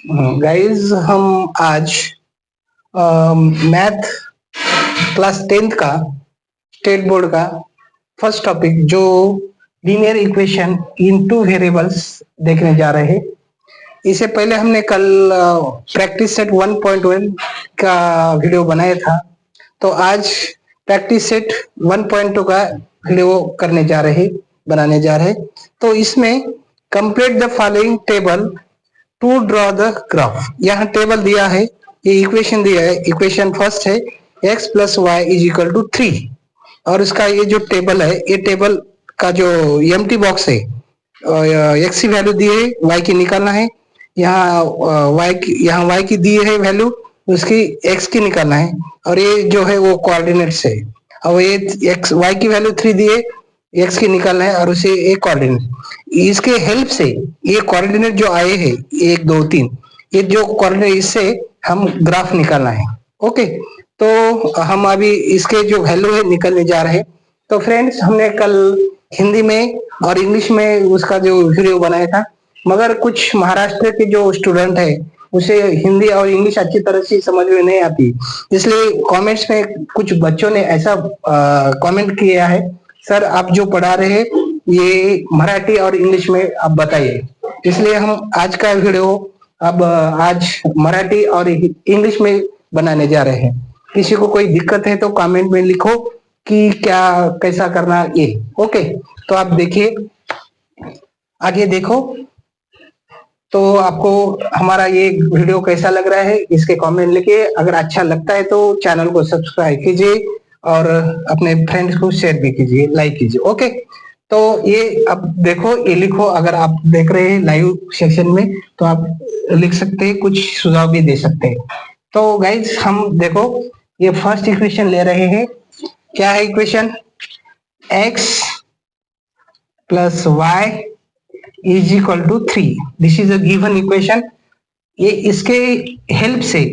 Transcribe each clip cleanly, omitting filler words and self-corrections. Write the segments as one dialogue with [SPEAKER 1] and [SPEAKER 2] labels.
[SPEAKER 1] Guys हम आज math class 10th का state board का फर्स्ट टॉपिक जो linear equation in two variables देखने जा रहे हैं। इससे पहले हमने कल प्रैक्टिस सेट 1.1 का वीडियो बनाया था, तो आज प्रैक्टिस सेट 1.2 का वीडियो बनाने जा रहे। तो इसमें complete the following table to draw the graph. यहाँ टेबल दिया है, ये इक्वेशन दिया है। इक्वेशन फर्स्ट है x plus y is equal to 3 और इसका ये जो टेबल है, ये टेबल का जो एम्प्टी बॉक्स है, x की वैल्यू दी है, y की निकालना है। यहाँ y की दी है वैल्यू, उसकी x की निकालना है। और ये जो है वो कोऑर्डिनेट्स है, और ये y की वैल्यू 3 दी है, x की निकालना है और उसे एक कोऑर्डिनेट। इसके हेल्प से ये कोऑर्डिनेट जो आए हैं 1 2 3, ये जो कोऑर्डिनेट, इससे हम ग्राफ निकालना है। ओके, तो हम अभी इसके जो वैल्यू है निकलने जा रहे हैं। तो फ्रेंड्स, हमने कल हिंदी में और इंग्लिश में उसका जो वीडियो बनाया था, मगर कुछ महाराष्ट्र के जो स्टूडेंट है उसे हिंदी और इंग्लिश अच्छी तरह से समझ में नहीं आती, इसलिए कमेंट्स में कुछ बच्चों ने ऐसा कमेंट किया है, सर आप जो पढ़ा रहे हैं ये मराठी और इंग्लिश में आप बताइए। इसलिए हम आज का वीडियो आज मराठी और इंग्लिश में बनाने जा रहे हैं। किसी को कोई दिक्कत है तो कमेंट में लिखो कि क्या कैसा करना ये। ओके, तो आप देखिए, आगे देखो। तो आपको हमारा ये वीडियो कैसा लग रहा है इसके कमेंट लिखिए। अगर अच्छा लगता है तो चैनल को सब्सक्राइब कीजिए और अपने फ्रेंड्स को शेयर भी कीजिए, लाइक कीजिए। ओके, तो ये अब देखो, ये लिखो। अगर आप देख रहे हैं लाइव सेक्शन में तो आप लिख सकते हैं, कुछ सुझाव भी दे सकते हैं। तो गाइज हम देखो, ये फर्स्ट इक्वेशन ले रहे हैं। क्या है equation? x plus y is equal to 3। This is a given equation. ये इसके हेल्प से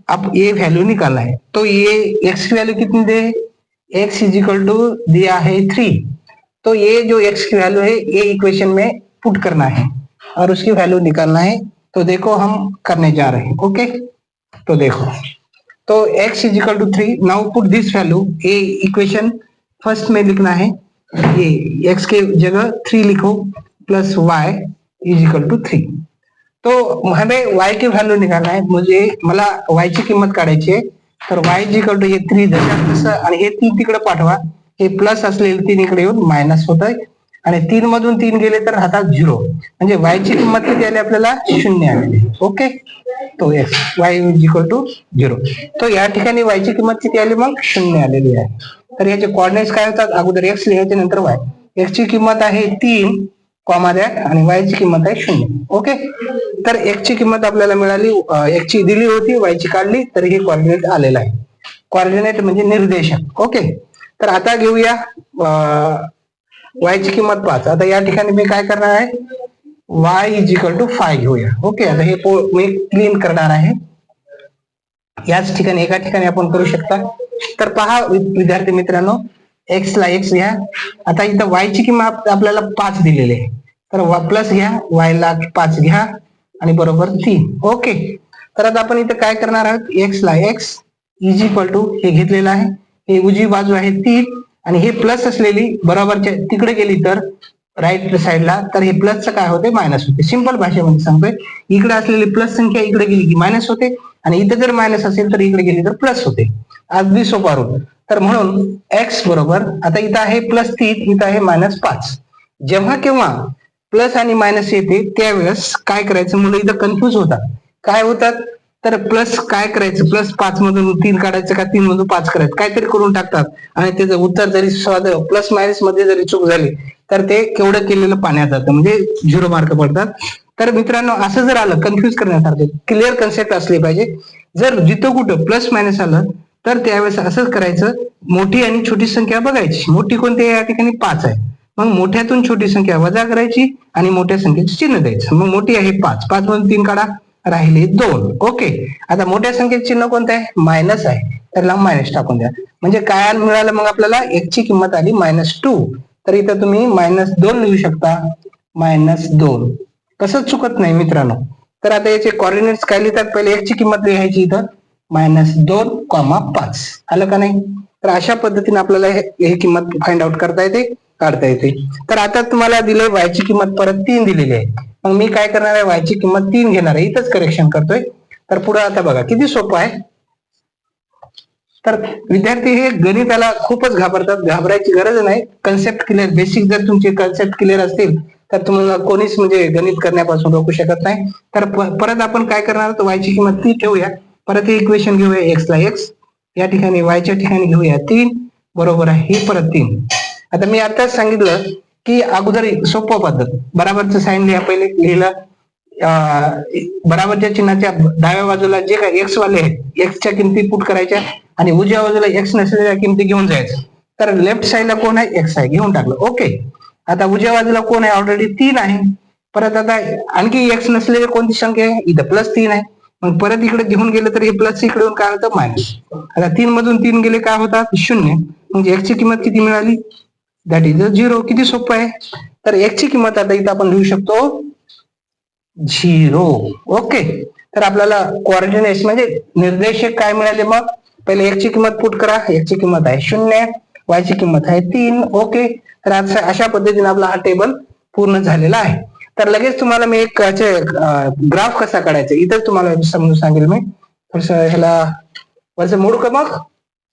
[SPEAKER 1] अब ये वैल्यू निकालना है। तो ये x की वैल्यू कितनी दे? x इज इक्वल टू दिया है 3। तो ये जो x की वैल्यू है ये इक्वेशन में पुट करना है और उसकी वैल्यू निकालना है। तो देखो हम करने जा रहे हैं। ओके, तो देखो, तो x is equal to 3। Now put this value, ये इक्वेशन फर्स्ट में लिखना है। ये x के जगह 3 लिखो plus y is equal to 3। तो हमें y की व्हॅल्यू निकालना आहे, मला y ची किंमत काढायची आहे। तर y इज इक्वल टू हे 3 दशांश आणि हे 3 तिकडे पाठवा, हे प्लस असलेले 3 इकडे येऊन मायनस होत आहे आणि 3 मधून 3 गेले तर राहतात 0, म्हणजे y ची किंमत किती आली आपल्याला? 0 आलेली। ओके, तो y इज इक्वल टू 0। तो या ठिकाणी y ची किंमत किती आली? मग 0 आलेली आहे। तर याचे कोऑर्डिनेट्स काय होतात? अगोदर x लिहायचे, नंतर y। x ची किंमत आहे 3 कॉमा द्या आणि y ची किंमत आहे 0। ओके, तर x ची किंमत आपल्याला मिळाली, x ची दिली होती, y ची काढली, तर हे कोऑर्डिनेट आलेला आहे। कोऑर्डिनेट म्हणजे निर्देशक। ओके, तर आता घेऊया y ची किंमत 5। आता या ठिकाणी मी काय करणार आहे? y इज इक्वल टू 5 घेऊया। ओके, आता हे मी क्लीन करणार आहे। याच ठिकाणी एका ठिकाणी आपण करू शकता। तर पहा विद्यार्थी मित्रांनो, x ला x घ्या। आता इथं y ची किंमत आपल्याला 5 दिलेली आहे, तर प्लस घ्या, y ला 5 घ्या आणि बरोबर 3। ओके, तर आता आपण इथं काय करणार आहोत? x ला x इज इक्वल टू हे घेतलेलं आहे, हे उजवी बाजू आहे 3 आणि हे प्लस असलेली बरोबरच्या तिकडे गेली तर राईट साईडला, तर हे प्लसचं काय होते? मायनस होते। सिंपल भाषेमध्ये सांगतोय, इकडे असलेली प्लस संख्या इकडे गेली की मायनस होते आणि इथं जर मायनस असेल तर इकडे गेली तर प्लस होते। अगदी सोपा रूल। तर म्हणून x बरोबर, आता इथं आहे प्लस 3, इथं आहे मायनस 5। जेव्हा केव्हा प्लस आणि मायनस येते त्यावेळेस काय करायचं? मुलं इथं कन्फ्युज होतात। काय होतात? तर प्लस काय करायचं? प्लस 5 मधून 3 काढायचं का 3 मधून 5 करायचं, काहीतरी करून टाकतात आणि त्याचं उत्तर जरी प्लस मायनस मध्ये जरी चूक झाली तर ते केवढं केलेलं पाण्यात जातं, म्हणजे 0 मार्क पडतात। तर मित्रांनो, असं जर आलं कन्फ्युज करण्यासारखं, क्लिअर कन्सेप्ट असली पाहिजे। जर जिथं कुठं प्लस मायनस आलं तर त्यावेळेस असंच करायचं, मोठी आणि छोटी संख्या बघायची। मोठी कोणती आहे? या ठिकाणी 5 आहे, मग मोठ्यातून छोटी संख्या वजा करायची आणि मोठ्या संख्येचे चिन्ह द्यायचं। मग मोठी आहे 5, 5 मधून 3 काढा, राहिले 2। ओके, आता मोठ्या संख्येचे चिन्ह कोणतं आहे? मायनस आहे, त्याला मायनस टाकून द्या। म्हणजे काय मिळालं मग आपल्याला? x ची किंमत आली -2। तर इथं तुम्ही -2 लिहू शकता, -2। कसं चुकत नाही मित्रांनो। तर आता याचे कॉर्डिनेट्स काय लिहितात, पहिले x ची किंमत लिहायची इथं -2,5 आलं का नाही. तर अशा पद्धतीने आपल्याला हे किंमत फाइंड आउट करता येते, काढता येते. तर आता तुम्हाला दिले y ची किंमत परत 3 दिलेली आहे. मग मी काय करणार आहे, y ची किंमत 3 घेणार आहे, इथंच करेक्शन करतोय. तर पुढे आता बघा किती सोपं आहे. तर विद्यार्थी हे गणिताला खूपच घाबरतात, घाबरायची गरज नाही. कन्सेप्ट क्लिअर, बेसिक जर तुमचे कन्सेप्ट क्लिअर असतील तर तुम्हाला कोणीच म्हणजे गणित करण्यापासून रोखू शकत नाही. तर परत आपण काय करणार, तर y ची किंमत 3 ठेवूया. परत हे इक्वेशन घेऊया, x ला x, या ठिकाणी y च्या ठिकाणी घेऊया 3, बरोबर आहे, हे परत 3. आता मी आताच सांगितलं की अगोदर सोपं पद्धत, बराबरचं साईन लिहा, पहिले लिहिलं बराबरच्या चिन्हाच्या डाव्या बाजूला जे काही एक्स वाले आहेत एक्सच्या किमती पुट करायच्या आणि उजव्या बाजूला एक्स नसलेल्या किमती घेऊन जायचं. तर लेफ्ट साईडला कोण आहे, एक्स आहे, घेऊन टाकलं. ओके, आता उजव्या बाजूला कोण आहे, ऑलरेडी 3 आहे. परत आता आणखी एक्स नसलेली कोणती संख्या आहे, इथं +3 आहे. मग परत इकडे घेऊन गेलं तर हे प्लस इकडे येऊन काय होतं, मायनस. आता 3 मधून 3 गेले काय होतात, 0. म्हणजे एक्स ची किंमत किती मिळाली, दॅट इज 0. किती सोपं आहे. तर एक्स ची किंमत आता इथं आपण लिहू शकतो 0. ओके, तर आपल्याला कोऑर्डिनेट्स म्हणजे निर्देशक काय मिळाले, मग पहिले एक्स ची किंमत पुट करा, एक्स ची किंमत आहे 0, वाय ची किंमत आहे 3. ओके, तर अशा पद्धतीने आपला हा टेबल पूर्ण झालेला आहे. तर लगेच तुम्हाला मी एक ग्राफ कसा काढायचा इथं तुम्हाला समजून सांगेल मी. थोडंसं ह्याला वरचं मोड का मग,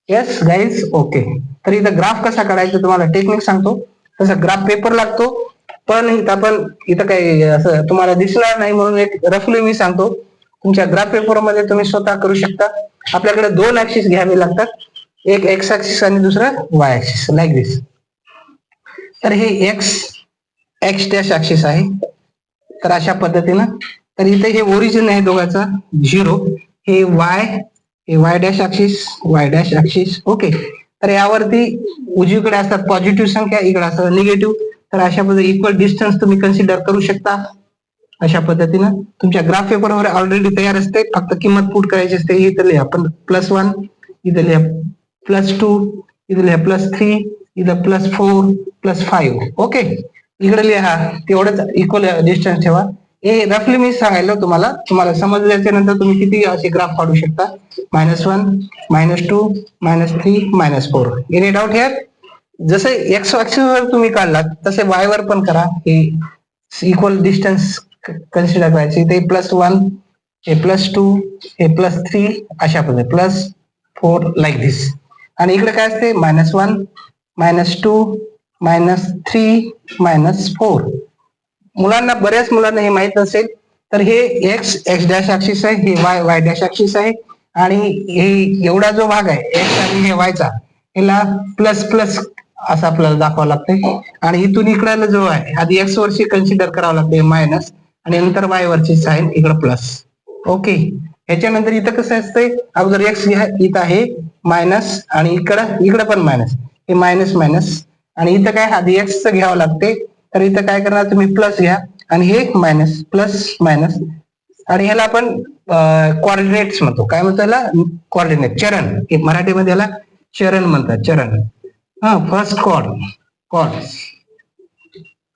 [SPEAKER 1] येस गाईज. ओके, तर इथं ग्राफ कसा काढायचा तुम्हाला टेक्निक सांगतो. तसं ग्राफ पेपर लागतो, पण इथं काही असं तुम्हाला दिसणार नाही म्हणून एक रफली मी सांगतो. तुमच्या ग्राफ पेपर मध्ये तुम्ही स्वतः करू शकता. आपल्याकडे 2 ऍक्सिस घ्यावे लागतात, एक एक्स ऍक्सिस आणि दुसरं वाय ऍक्सिस, लाईक दिस. तर हे एक्स डॅश ऍक्सिस आहे, तर अशा पद्धतीनं. तर इथे हे ओरिजिन आहे दोघांचा 0, हे वाय डॅश ऍक्सिस. ओके, तर यावरती उजवीकडे असतात पॉझिटिव्ह संख्या, इकडे असतात निगेटिव्ह. तर अशा पद्धतीने इक्वल डिस्टन्स तुम्ही कन्सिडर करू शकता. अशा पद्धतीनं तुमच्या ग्राफ पेपरवर ऑलरेडी तयार असते, फक्त किंमत पुट करायची असते. इथं लिहा आपण +1, इथं लिहा +2, इथं लिहा +3, इथं +4, +5. ओके, इकडे लिहा, तेवढंच इक्वल डिस्टन्स ठेवा. हे रफली मी सांगायला तुम्हाला समजल्याच्या नंतर तुम्ही किती असे ग्राफ काढू शकता, -1, -2, -3, -4. Any doubt here. जसे एक्स ऍक्सिस वर तुम्ही काढलात तसे वाय वर पण करा. हे इक्वल डिस्टन्स कन्सिडर करायचे. ते +1, हे +2, हे +3, अशा पद्धतीने +4 लाईक दिस. आणि इकडे काय असते, -1, -2, -3, -4. मुलांना, बऱ्याच मुलांना हे माहित नसेल. तर हे एक्स डॅश ऍक्सिस आहे, हे वाय डॅश ऍक्सिस आहे. आणि हे एवढा जो भाग आहे एक्स आणि हे वायचा, याला प्लस असं आपल्याला दाखवावं लागतंय. आणि इथून इकडे जो आहे आधी एक्स वरची कन्सिडर करावं लागते मायनस, आणि नंतर वाय वरची साईन इकडे प्लस. ओके, ह्याच्यानंतर इथं कसं असतंय, अगोदर एक्स घ्या, इथं आहे मायनस, आणि इकडे पण मायनस, हे मायनस. आणि इथं काय आधी एक्स घ्यावं लागते. तर इथं काय करणार तुम्ही, प्लस घ्या, आणि हे मायनस, प्लस मायनस. आणि ह्याला आपण कोऑर्डिनेट्स म्हणतो. काय म्हणतो याला, कोऑर्डिनेट, चरण. मराठीमध्ये याला चरण म्हणतात, चरण. हा, फर्स्ट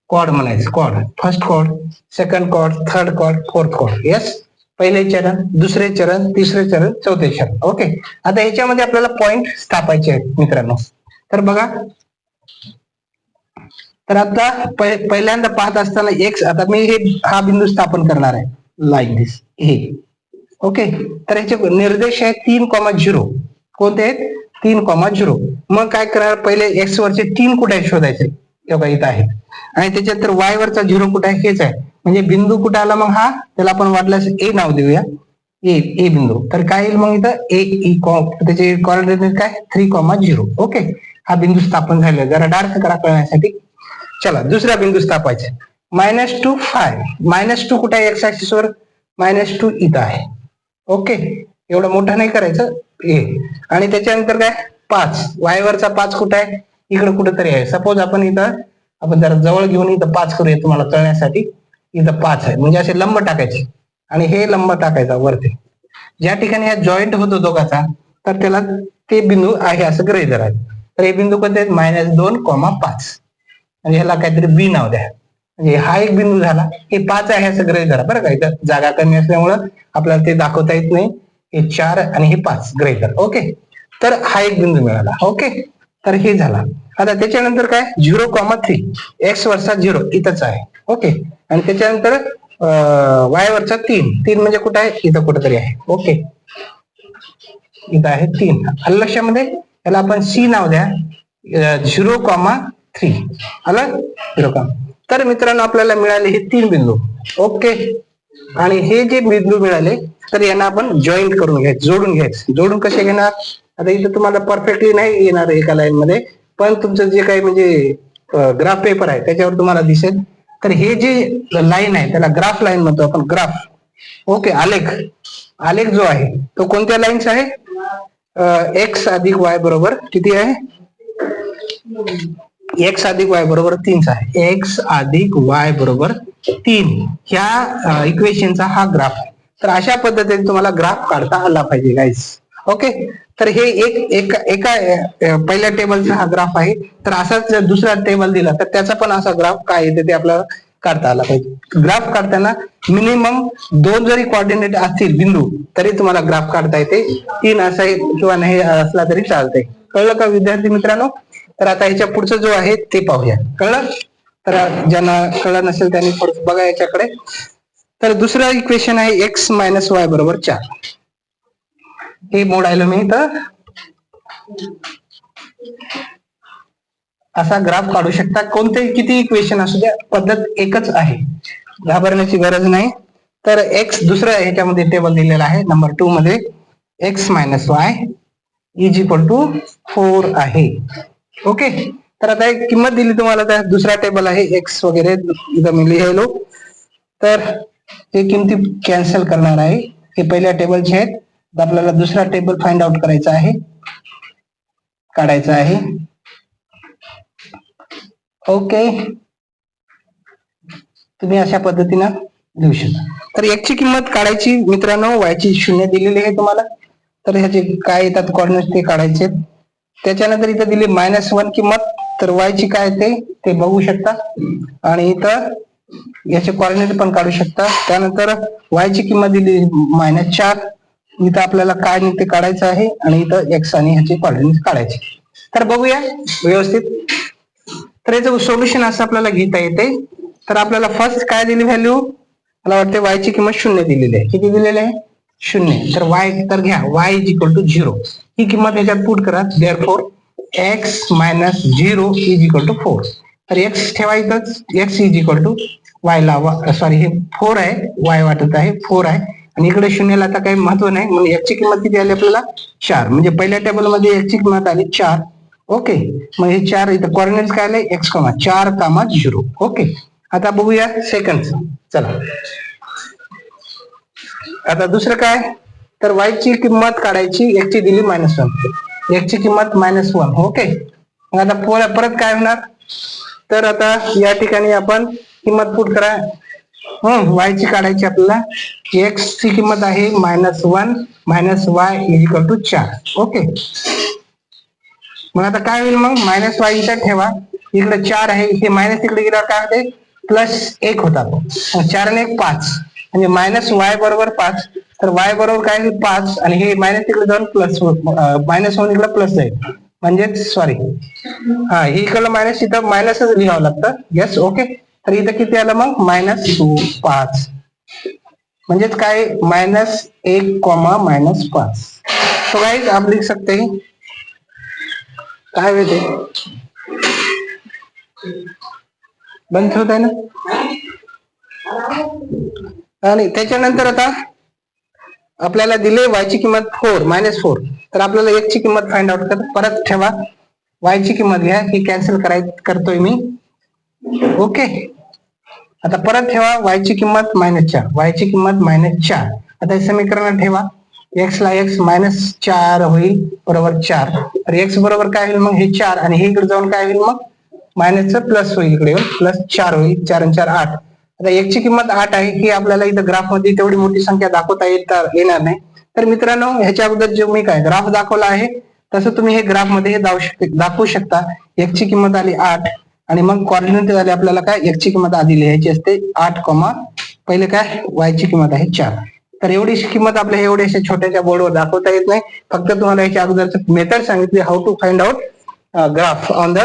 [SPEAKER 1] कॉर्ड म्हणायचं, chord, first chord, second chord, third chord, fourth chord. Yes, पहिले चरण, दुसरे चरण, तिसरे चरण, चौथे चरण. ओके, आता ह्याच्यामध्ये आपल्याला पॉइंट स्थापायचे आहेत मित्रांनो. तर बघा, तर आता पहिल्यांदा पाहत असताना एक्स, आता मी हा बिंदू स्थापन करणार आहे, लाईक दिस, हे. ओके, तर याचे निर्देश आहेत 3,0. कोणते आहेत, 3,0. मग काय करणार, पहिले एक्स वरचे 3 कुठे आहे शोधायचे, इथं आहेत. आणि त्याच्यात तर वाय वरचा 0 कुठे आहे, हेच आहे. म्हणजे बिंदू कुठे आला मग हा, त्याला आपण वाटल्यास ए नाव देऊया, ए बिंदू. तर काय येईल मग इथं त्याचे कोऑर्डिनेट काय, 3,0. ओके, हा बिंदू स्थापन झालेला, जरा डार्क करा कळण्यासाठी. चला, दुसरा बिंदू स्थापायचा, -2, 5. -2 कुठे आहे एक्स ऍक्सिस वर, -2 इथं आहे. ओके, एवढं मोठं नाही करायचं हे. आणि त्याच्यानंतर काय, 5, वाय वरचा 5 कुठे आहे, इकडे कुठेतरी आहे. सपोज आपण जरा जवळ घेऊन इथं 5 करूया तुम्हाला कळण्यासाठी. इथं 5 आहे, म्हणजे असे लंब टाकायचे, आणि हे लंब टाकायचा वरती. ज्या ठिकाणी हा जॉईंट होतो दोघाचा, तर त्याला ते बिंदू आहे असं गृहीत धरायचं. तर हे बिंदू कोणते आहेत, -2, 5. आणि ह्याला काहीतरी बी नाव द्या. म्हणजे हा एक बिंदू झाला, हे 5 आहे असं गृहीत धरा बरं का. इथं जागा कमी असल्यामुळं आपल्याला ते दाखवता येत नाही. हे 4 आणि हे 5 गृहीत धरा. ओके, तर हा एक बिंदू मिळाला. ओके, तर हे झाला. आता त्याच्यानंतर काय 0,3 एक्स वरचा 0 इथंच आहे. ओके, आणि त्याच्यानंतर वाय वरचा 3 म्हणजे कुठं आहे, इथं कुठेतरी आहे. ओके, इथं आहे 3. आलं लक्षामध्ये. याला आपण सी नाव द्या, 0,3 आलं 0. तर मित्रांनो आपल्याला मिळाले हे 3 बिंदू. ओके, आणि हे जे बिंदू मिळाले तर यांना आपण जॉईंट करून घ्यायचं, जोडून घ्यायचं. जोडून कसे घेणार, आता इथं तुम्हाला परफेक्टली नाही येणार एका लाईन मध्ये, पण तुमचं जे काही म्हणजे ग्राफ पेपर आहे त्याच्यावर तुम्हाला दिसेल. तर हे जे लाईन आहे त्याला ग्राफ लाईन म्हणतो आपण, ग्राफ. ओके, आलेख. आलेख जो आहे तो कोणत्या लाईन्स आहे, एक्स अधिक वाय बरोबर किती आहे, एक्स अधिक वाय बरोबर 3 आहे. एक्स अधिक वाय बरोबर 3 ह्या इक्वेशनचा हा ग्राफ आहे. तर अशा पद्धतीने तुम्हाला ग्राफ काढता आला पाहिजे गाईज. ओके, तर हे एका पहिल्या टेबलचा हा ग्राफ आहे. तर असाच जर दुसरा टेबल दिला तर त्याचा पण असा ग्राफ काय येते ते आपल्याला काढता आला पाहिजे. ग्राफ काढताना मिनिमम 2 जरी कोऑर्डिनेट असतील बिंदू तरी तुम्हाला ग्राफ काढता येते. 3 असा किंवा नाही असला तरी चालतंय. कळलं का विद्यार्थी मित्रांनो. तर आता ह्याच्या पुढचं जो आहे ते पाहूया. कळलं, तर ज्यांना कळलं नसेल त्यांनी थोडं बघा याच्याकडे. तर दुसरं इक्वेशन आहे एक्स मायनस वाय बरोबर 4. हे मोडायला मी तर असा ग्राफ काढू शकता. कोणतेही किती इक्वेशन असू द्या, पद्धत एकच आहे, घाबरण्याची गरज नाही. तर एक्स दुसऱ्या ह्याच्यामध्ये टेबल दिलेला आहे नंबर 2 मध्ये, x minus y is equal to 4 आहे. ओके, तर आता एक किंमत दिली तुम्हाला, त्या दुसरा टेबल आहे एक्स वगैरे इथं मी लिहिलो. तर हे किमती कॅन्सल करणार आहे. हे पहिल्या टेबलचे आहेत. आपल्याला दुसरा टेबल फाइंड आउट करायचा आहे, काढायचा आहे. ओके, तुम्ही अशा पद्धतीनं लिहू शकता. तर एक्सची किंमत काढायची मित्रांनो, वायची 0 दिलेली आहे तुम्हाला. तर ह्याचे काय येतात कॉर्डिनेट ते काढायचे. त्याच्यानंतर इथं दिली -1 किंमत, तर वायची काय ते बघू शकता. आणि इथं याचे कॉर्डिनेट पण काढू शकता. त्यानंतर वायची किंमत दिली -4, इथं आपल्याला काय ते काढायचं आहे. आणि इथं एक्स आणि ह्याचे कॉर्डिनेट काढायचे. तर बघूया व्यवस्थित. तर याचं सोल्युशन असं आपल्याला घेता येते. तर आपल्याला फर्स्ट काय दिली व्हॅल्यू, मला वाटते वायची किंमत 0 दिलेली आहे. किती दिलेली आहे, 0. तर वाय तर घ्या, वाय इज इक्वल टू 0 ही किंमत ह्याच्यात पुट करा. Therefore X minus 0 is equal to 4. तर एक्स ठेवायचंच, X is equal to Y ला, सॉरी हे 4 आहे, वाय वाटत आहे 4 आहे. आणि इकडे 0 ला आता काही महत्व नाही, म्हणून एक्सची किंमत किती आली आपल्याला 4. म्हणजे पहिल्या टेबल मध्ये एक्सची किंमत आली 4. ओके, मग हे 4 इथं कॉर्डिनेट काय आले, एक्स कॉमा 4 कामा 0. ओके, आता बघूया सेकंड. चला आता दुसरं काय, तर वाय ची किंमत काढायची, एक्सची दिली -1, एक्सची किंमत -1. ओके, मग आता परत काय होणार, तर आता या ठिकाणी आपण किंमत पुट करा. वाय ची काढायची आपल्याला, एक्स ची किंमत आहे -1 minus y is equal to 4. Okay, मग आता काय होईल, मग -y इथं ठेवा, इकडे 4 आहे, हे मायनस तिकडे गेल्यावर काय होते, +1 होतात. 4 आणि 1 5, म्हणजे -y बरोबर 5. तर y बरोबर काय होईल 5, आणि हे मायनस तिकडे जाऊन प्लस, -1 इकडे प्लस जाईल, म्हणजे सॉरी हे इकडलं मायनस, इथं मायनसच लिहावं लागतं. Yes, okay. तर इथं किती आलं मग, -5, म्हणजेच काय -1, -5. तो गाइस आप लिख सकते हैं काय होते, बंद होत आहे ना. आणि त्याच्यानंतर आता आपल्याला दिले वायची किंमत 4, तर आपल्याला एक्सची किंमत फाइंड आउट कर. परत ठेवा, वायची किंमत घ्या, ही कॅन्सल करतोय मी. ओके, आता परत ठेवा वायची किंमत -4, वायची किंमत -4. आता हे समीकरण ठेवा, एक्स ला एक्स -4 होईल बरोबर 4. तर एक्स बरोबर काय होईल मग, हे 4, आणि हे इकडे जाऊन काय होईल मग, मायनसचं प्लस होईल, इकडे +4 होईल, 4 आणि 4 8. आता एक्सची किंमत 8 आहे, ही आपल्याला इथं ग्राफ मध्ये तेवढी मोठी संख्या दाखवता येणार नाही. तर मित्रांनो, ह्याच्या अगोदर जो मी काय ग्राफ दाखवला आहे तसं तुम्ही हे ग्राफ मध्ये दाखवू शकता. एक्सची किंमत आली 8, आणि मग कॉर्डिनेट झाले आपल्याला काय, x ची किंमत आधी लिहायची असते 8, पहिले काय y ची किंमत आहे 4. तर एवढी किंमत आपल्या एवढ्याशा छोट्याशा बोर्डवर दाखवता येत नाही. फक्त तुम्हाला याच्या अगोदरचं मेथड सांगितली, how to find out graph on the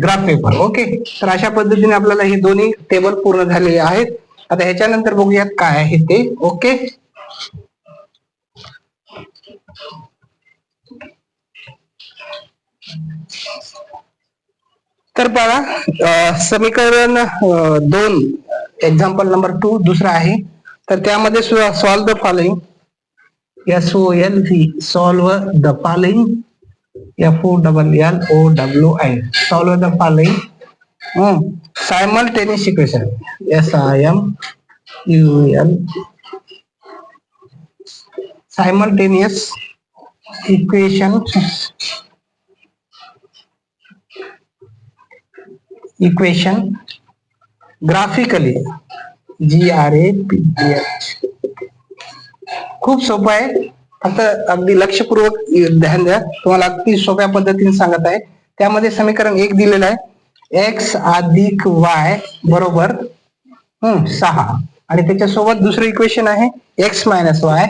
[SPEAKER 1] graph paper. Okay, तर अशा पद्धतीने आपल्याला हे दोन्ही टेबल पूर्ण झालेले आहेत. आता ह्याच्यानंतर बघूयात काय आहे ते. ओके, तर बघा समीकरण 2 एक्झाम्पल नंबर 2 दुसरा आहे. तर त्यामध्ये solve the following, SOLV, solve the following, FOLLOWI, solve the following simultaneous equation, SIMUL, simultaneous equation graphically, GRAPH. खूप सोपं आहे, फक्त अगदी लक्षपूर्वक ध्यान द्या. तुम्हाला अगदी सोप्या पद्धतीने सांगत आहे. त्यामध्ये समीकरण 1 दिलेलं आहे, x अधिक y बरोबर 6, आणि त्याच्यासोबत दुसरं इक्वेशन आहे x मायनस y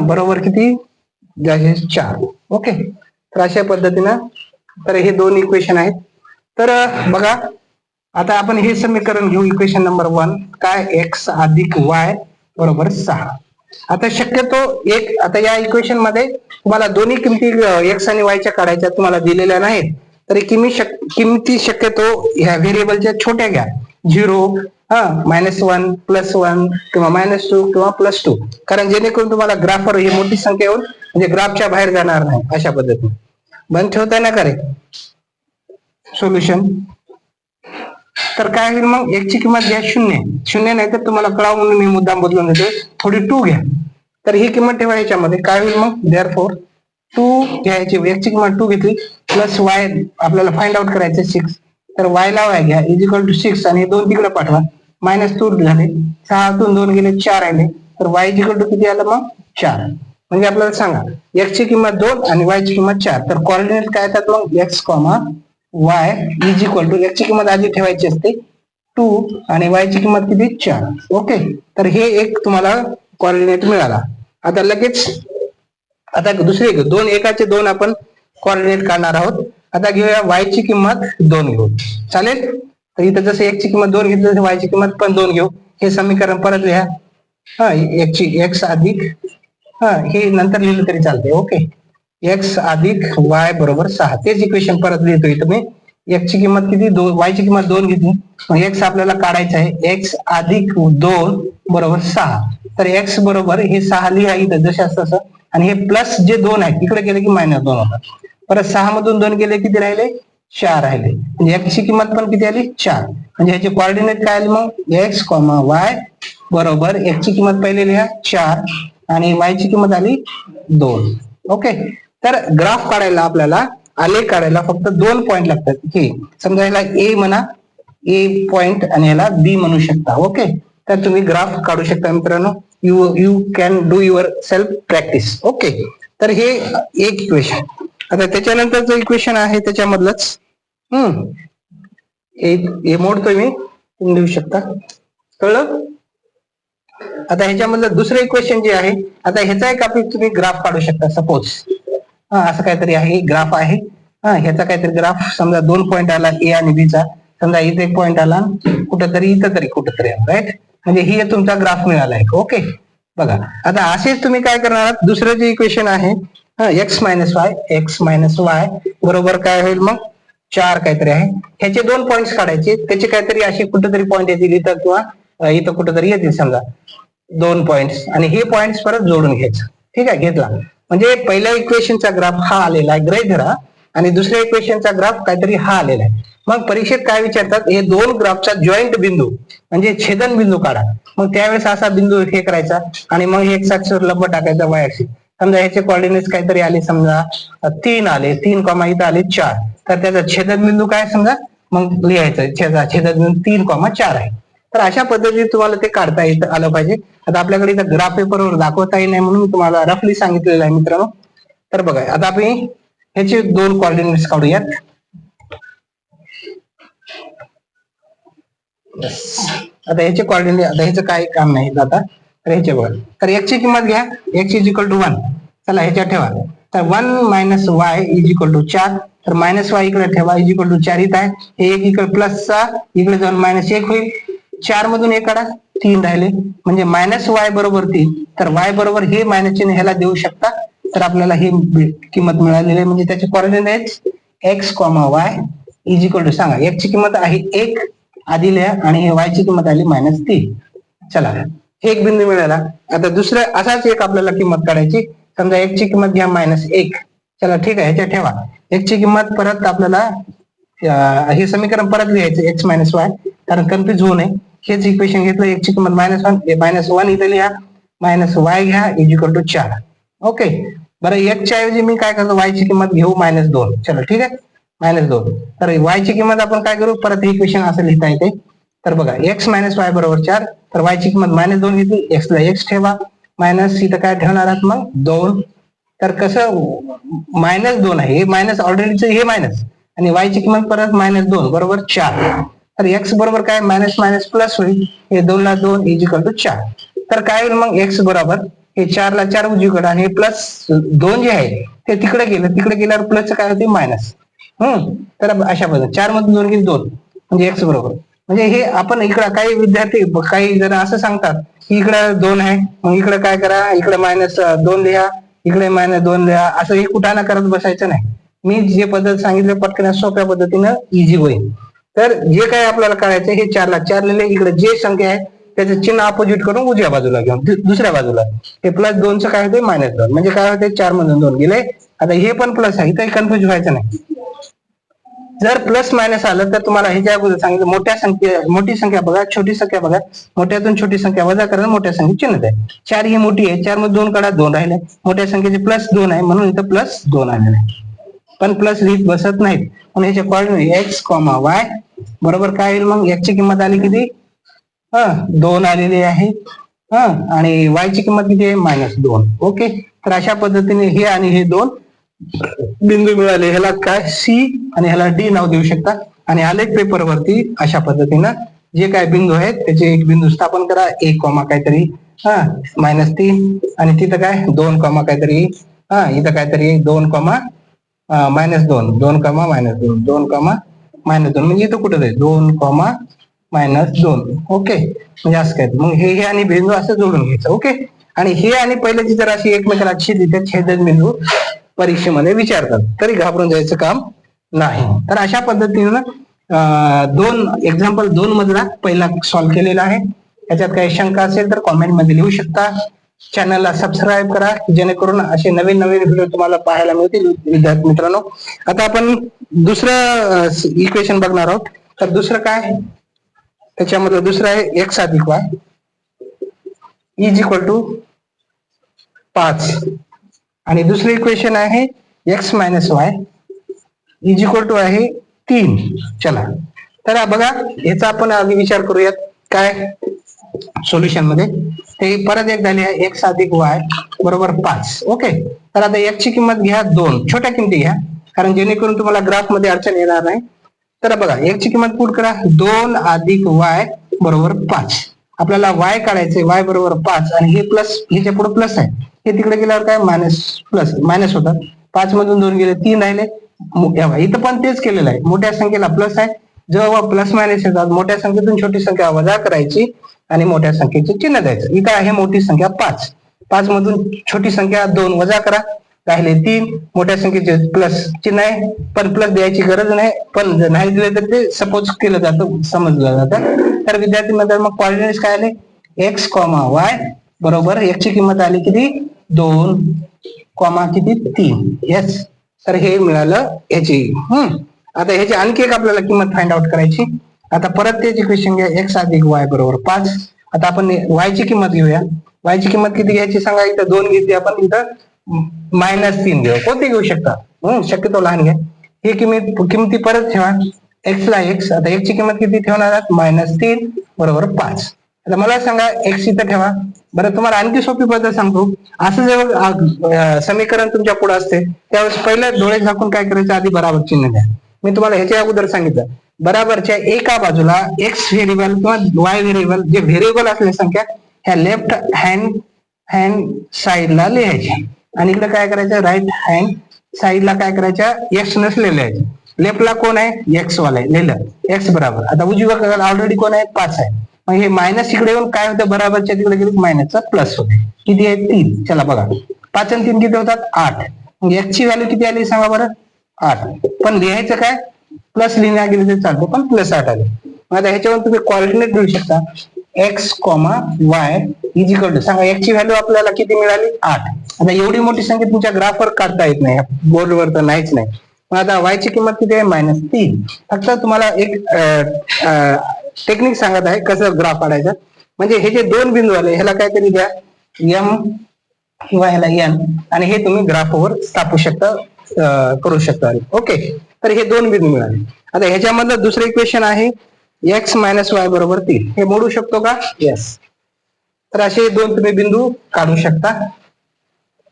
[SPEAKER 1] बरोबर किती 4. ओके, तर अशा पद्धतीनं तर हे दोन इक्वेशन आहेत. तर बघा आता आपण हे समीकरण घेऊ, इक्वेशन नंबर 1 काय, x अधिक y बरोबर 6. आता शक्यतो आता या इक्वेशन मध्ये तुम्हाला दोन्ही किमती x आणि y च्या काढायच्या तुम्हाला दिलेल्या नाहीत. तर किमती शक्यतो ह्या व्हेरिएबलच्या छोट्या घ्या, 0, -1, +1 किंवा -2 किंवा +2, कारण जेणेकरून तुम्हाला ग्राफवर ही मोठी संख्या येऊन म्हणजे ग्राफच्या बाहेर जाणार नाही. अशा पद्धतीने बंद ठेवताय ना करे सोल्युशन. तर काय होईल मग, x ची किंमत घ्या 0 नाही तर तुम्हाला कळावं म्हणून मी मुद्दाम बदलून देतो, थोडी 2 घ्या. तर ही किंमत ठेवा याच्यामध्ये, काय होईल मग, देअरफॉर 2 घ्यायची, x ची किंमत 2 घेतली, प्लस y आपल्याला फाइंड आउट करायचं 6, तर y ला y घ्या = 6 आणि 2 तिकडे पाठवा, -2 झाले, 6तून 2 गेले 4 राहिले, तर y = किती आलं मग 4. म्हणजे आपल्याला सांगा x ची किंमत 2 आणि y ची किंमत 4. तर कोऑर्डिनेट काय येतात मग, x, y = x ची किंमत आधी ठेवायची असते 2 आणि y ची किंमत किती 4. ओके, तर हे एक तुम्हाला कोऑर्डिनेट मिळाला. आता लगेच आता दुसरे 2 एकाचे 2 आपण कोऑर्डिनेट काढणार आहोत. आता घेऊया y ची किंमत 2 घेऊ, चालेल. तर इथं जसं x ची किंमत 2 घेतली तसं y ची किंमत पण 2 घेऊ. हे समीकरण परत लिहा, x अधिक हे नंतर लिहिलं तरी चालते. ओके, x अधिक y बरोबर 6, तेच इक्वेशन परत लिहितो इथं मी. x ची किंमत किती, y ची किंमत 2 घेतली, मग x आपल्याला काढायचं आहे, x अधिक 2 बरोबर 6. तर x बरोबर हे 6 लिहा इथं जशाच तसं, आणि हे प्लस जे 2 आहेत तिकडे गेले की -2 होतात. परत 6 मधून 2 गेले किती राहिले, 4 राहिले, म्हणजे x ची किंमत पण किती आली 4. म्हणजे ह्याचे कोऑर्डिनेट काय आले मग, x, y बरोबर x ची किंमत पहिले लिहा 4 आणि y ची किंमत आली 2. ओके, तर ग्राफ काढायला आपल्याला आलेख काढायला फक्त 2 पॉइंट लागतात. हे समजा याला A म्हणा, A पॉइंट, आणि याला B म्हणू शकता. ओके, तर तुम्ही ग्राफ काढू शकता मित्रांनो. You can do your self practice. Okay, तर हे एक इक्वेशन. आता त्याच्यानंतरचं इक्वेशन आहे त्याच्यामधलंच हे मोडतोय मी, तुम्ही लिहू शकता, कळलं. आता ह्याच्यामधलं दुसरं इक्वेशन जे आहे, आता ह्याचा एक आपण तुम्ही ग्राफ काढू शकता. सपोज असं काहीतरी आहे, ग्राफ आहे, ह्याचा काहीतरी ग्राफ, समजा 2 पॉइंट आला A आणि B चा, समजा इथे एक पॉइंट आला कुठंतरी, इथं तरी कुठंतरी, राईट. म्हणजे ही तुमचा ग्राफ मिळाला आहे. ओके, बघा आता असेच तुम्ही काय करणार आहात, दुसरं जे इक्वेशन आहे x मायनस y बरोबर काय होईल मग 4 काहीतरी आहे. ह्याचे 2 पॉइंट्स काढायचे, त्याचे काहीतरी असे कुठेतरी पॉइंट येतील इथं किंवा इथं कुठेतरी येतील समजा 2 पॉइंट्स, आणि हे पॉइंट्स परत जोडून घ्यायचं. ठीक आहे, घेतला म्हणजे पहिल्या इक्वेशनचा ग्राफ हा आलेला आहे, गृहीत धरा, आणि दुसऱ्या इक्वेशनचा ग्राफ काहीतरी हा आलेला आहे. मग परीक्षेत काय विचारतात, हे 2 ग्राफचा जॉईंट बिंदू म्हणजे छेदन बिंदू काढा. मग त्यावेळेस असा बिंदू हे करायचा आणि मग x ऍक्सिसवर लंब टाकायचा y ऍक्सिस. समजा ह्याचे कोऑर्डिनेट्स काहीतरी आले, समजा 3 आले, 3, इथं आले 4, तर त्याचा छेदन बिंदू काय समजा, मग लिहायचं छेदन बिंदू 3,4 आहे. तर अशा पद्धतीने तुम्हाला ते काढता येत आलं पाहिजे. आता आपल्याकडे इथं ग्राफ पेपरवर दाखवता येईल नाही म्हणून मी तुम्हाला रफली सांगितलेलं आहे मित्रांनो. तर बघा आता आपण ह्याचे 2 कोऑर्डिनेट्स काढूयात. आता ह्याचे कॉर्डिनेट, आता ह्याचं काही काम नाही आता, तर ह्याचे बघा. तर एक्सची किंमत घ्या, एक्स इज इक्वल टू 1. चला ह्याच्यात ठेवा. तर 1 minus y is equal to 4. तर मायनस वाय इकडे ठेवा, इज इक्वल टू 4 इथं आहे. हे एक इकडे प्लसचा इकडे जाऊन मायनस 1 होईल. 4 मधून 1 काढा, 3 राहिले. म्हणजे मायनस वाय बरोबर 3. तर वाय बरोबर हे मायनस चिन्ह ह्याला देऊ शकता. तर आपल्याला ही किंमत मिळालेली आहे. म्हणजे त्याचे coordinate x comma y is equal to, सांगा एक्स ची किंमत आहे 1 आधी लिहा, आणि हे वाय ची किंमत आली -3. चला एक बिंदू मिळाला. आता दुसऱ्या असाच एक आपल्याला किंमत काढायची. समजा एक ची किंमत घ्या -1. चला ठीक आहे, ह्याच्यात ठेवा. एक ची किंमत परत आपल्याला हे समीकरण परत लिहायचं एक्स मायनस वाय, कारण कन्फ्युज होऊ नये. हेच इक्वेशन घेतलं, एक ची किंमत -1 -1 इथे लिहा, मायनस वाय घ्या इज इक्वल टू 4. ओके. बरं एकच्या ऐवजी मी काय करतो, वाय ची किंमत घेऊ -2. चलो ठीक आहे, -2. तर वाय ची किंमत आपण काय करू, परत इक्वेशन असं लिहिता येते. तर बघा एक्स मायनस वाय बरोबर 4. तर वाय ची किंमत -2 घेतली, एक्स ला एक्स ठेवा, मायनस इथं काय ठेवणार आहात मग 2. तर कसं -2 आहे, हे मायनस ऑलरेडीच हे मायनस, आणि वाय ची किंमत परत -2 बरोबर 4. तर एक्स बरोबर काय मायनस मायनस प्लस होईल, हे 2 ला 2 इज इक्वल टू 4. तर काय होईल मग एक्स बरोबर हे 4 ला 4 उजवीकडे, आणि हे प्लस 2 जे आहे ते तिकडे गेलं, तिकडे गेल्यावर प्लस काय होते मायनस. तर अशा पद्धतीने 4 मधून 2 गेली 2, म्हणजे एक्स बरोबर. म्हणजे हे आपण इकडं काही विद्यार्थी काही जण असं सांगतात की इकडे 2 आहे, मग इकडे काय करा, इकडे -2 लिहा, इकडे -2 लिहा, असं हे कुठाना करत बसायचं नाही. मी जे पद्धत सांगितले पटकन सोप्या पद्धतीनं इझी होईल. तर जे काय आपल्याला करायचं, हे 4 ला 4 लिहिले, इकडे जे संख्या आहे त्याचं चिन्ह अपोजिट करून उजव्या बाजूला घेऊन दुसऱ्या बाजूला, हे +2 चं काय होते -2, म्हणजे काय होते 4 मधून 2 गेले. आता हे पण प्लस आहे, काही कन्फ्युज व्हायचं नाही. जर प्लस मायनस आलं तर तुम्हाला ह्याच्या अगोदर सांगितलं, मोठी संख्या बघा, छोटी संख्या बघा, मोठ्यातून छोटी संख्या वजा करा, मोठ्या संख्येचे चिन्ह द्या. 4 ही मोठी आहे, 4 मध्ये 2 काढा, 2 राहिले. मोठ्या संख्येचे +2 आहे, म्हणून इथं +2 आलेलं आहे. पण प्लस लिहित बसत नाहीत, म्हणून ह्याच्या कॉर्डिनेट एक्स कॉमा वाय बरोबर काय होईल मग, एक्स ची किंमत आली किती, 2 आलेली आहे, आणि वाय ची किंमत किती आहे -2. ओके. तर अशा पद्धतीने हे आणि हे 2 बिंदू मिळाले, ह्याला काय सी आणि ह्याला डी नाव देऊ शकता. आणि आलेख पेपर वरती अशा पद्धतीनं जे काय बिंदू आहेत त्याचे एक बिंदू स्थापन करा, 1 कॉमा काहीतरी -3, आणि तिथं काय 2 कॉमा काहीतरी, इथं काहीतरी 2 कॉमा -2, 2 कॉमा -2, 2 कॉमा -2, म्हणजे इथं कुठं आहे 2 कॉमा -2. ओके. म्हणजे असं काय, मग हे आणि बिंदू असं जोडून घ्यायचं. ओके. आणि हे आणि पहिल्याची जर अशी एकमेकाला छेद बिंदू परीक्षेमध्ये विचारतात, तरी घाबरून जायचं काम नाही. तर अशा पद्धतीनं 2 मधला पहिला सॉल्व्ह केलेला आहे. त्याच्यात काही शंका असेल तर कॉमेंट मध्ये लिहू शकता. चॅनलला सबस्क्राईब करा, जेणेकरून असे नवीन व्हिडिओ तुम्हाला पाहायला मिळतील विद्यार्थी मित्रांनो. आता आपण दुसरं इक्वेशन बघणार आहोत. तर दुसरं काय, त्याच्यामध्ये दुसरं आहे एक्स अधिक वाय इज इक्वल टू 5, आणि दुसरं इक्वेशन आहे x minus y is equal to आहे 3. चला तर बघा, याचा आपण आधी विचार करूयात काय सोल्युशन मध्ये. ते परत एक झाली आहे एक्स अधिक वाय बरोबर 5. ओके. तर आता एक्स ची किंमत घ्या 2, छोट्या किमती घ्या, कारण जेणेकरून तुम्हाला ग्राफ मध्ये अडचण येणार नाही. तर बघा एक्स ची किंमत पुट करा, 2 अधिक वाय बरोबर 5. आपल्याला वाय काढायचे, वाय बरोबर 5, आणि हे प्लस, ह्याच्या पुढे प्लस आहे, हे तिकडे गेल्यावर काय मायनस होतात. 5 मधून 2 गेले, 3 राहिले. इथं पण तेच केलेलं आहे, मोठ्या संख्येला प्लस आहे, जेव्हा प्लस मायनस येतात मोठ्या संख्येतून छोटी संख्या वजा करायची आणि मोठ्या संख्येचे चिन्ह द्यायचं. इथं आहे मोठी संख्या 5, 5 मधून छोटी संख्या 2 वजा करा, राहिले 3, मोठ्या संख्येचे प्लस चिन्ह आहे, पण प्लस द्यायची गरज नाही, पण जर नाही दिले तर ते सपोज केलं जातं, समजलं जातं. तर विद्यार्थी मित्रांनो, मग कॉर्डिनेट्स काय आले, एक्स कॉमा वाय बरोबर एक्स ची किंमत आली किती 2 कॉमा किती 3. येस. तर हे मिळालं ह्याची. आता ह्याची आणखी एक आपल्याला किंमत फाइंड आउट करायची. आता परत तेच इक्वेशन घ्या, एक्स अधिक वाय बरोबर 5. आता आपण वाय ची किंमत घेऊया. वाय ची किंमत किती घ्यायची सांगा, इथं 2 घेतली आपण, इथं -3 घेऊ, कोणती घेऊ शकता, शक्यतो लहान घ्या. ही किमती परत ठेवा, एक्स ला एक्स, आता एक्स ची किंमत किती ठेवणार आहात -3 बरोबर 5. आता मला सांगा एक्स इथं ठेवा. बरं, तुम्हाला आणखी सोपी पद्धत सांगतो. असं जेव्हा समीकरण तुमच्या पुढे असते त्यावेळेस पहिले डोळे झाकून काय करायचं, आधी बराबर चिन्ह द्या. मी तुम्हाला ह्याच्या अगोदर सांगितलं, बराबरच्या एका बाजूला एक्स व्हेरिएबल किंवा वाय व्हेरिएबल जे व्हेरिएबल असलेल्या संख्या ह्या लेफ्ट हँड साईडला लिहायच्या आणि इकडे काय करायचं राईट हँड साईडला काय करायच्या एक्स नसलेल्या लिहायचे. लेफ्टला कोण आहे एक्स वाला आहे लिहिलं एक्स बराबर. आता उजवीकडे ऑलरेडी कोण आहे 5 आहे. मग हे मायनस इकडे येऊन काय होतं बराबरच्या तिकडे गेली मायनसचा प्लस होते. किती आहे 3. चला बघा 5 आणि 3 किती होतात 8. मग एक्स ची व्हॅल्यू किती आली सांगा बरं 8. पण लिहायचं काय प्लस लिहिण्या गेले तर चालतं पण प्लस 8 आले. मग आता ह्याच्यावर तुम्ही कोऑर्डिनेट देऊ शकता x y is equal to सांगा एक्स ची व्हॅल्यू आपल्याला किती मिळाली 8. आता एवढी मोठी संख्या तुमच्या ग्राफवर काढता येत नाही बोर्डवर तर नाहीच नाही. मग आता वाय ची किंमत किती आहे -3. फक्त तुम्हाला एक टेक्निक सांगत आहे कसं ग्राफ काढायचं. म्हणजे हे जे दोन बिंदू आले ह्याला काहीतरी द्या एम किंवा ह्याला एन आणि हे तुम्ही ग्राफवर स्थापू शकता करू शकता. ओके तर हे दोन बिंदू मिळाले. आता ह्याच्यामधलं दुसरं इक्वेशन आहे एक्स मायनस वाय बरोबर 3. हे मोडू शकतो का यस. तर असे दोन तुम्ही बिंदू काढू शकता.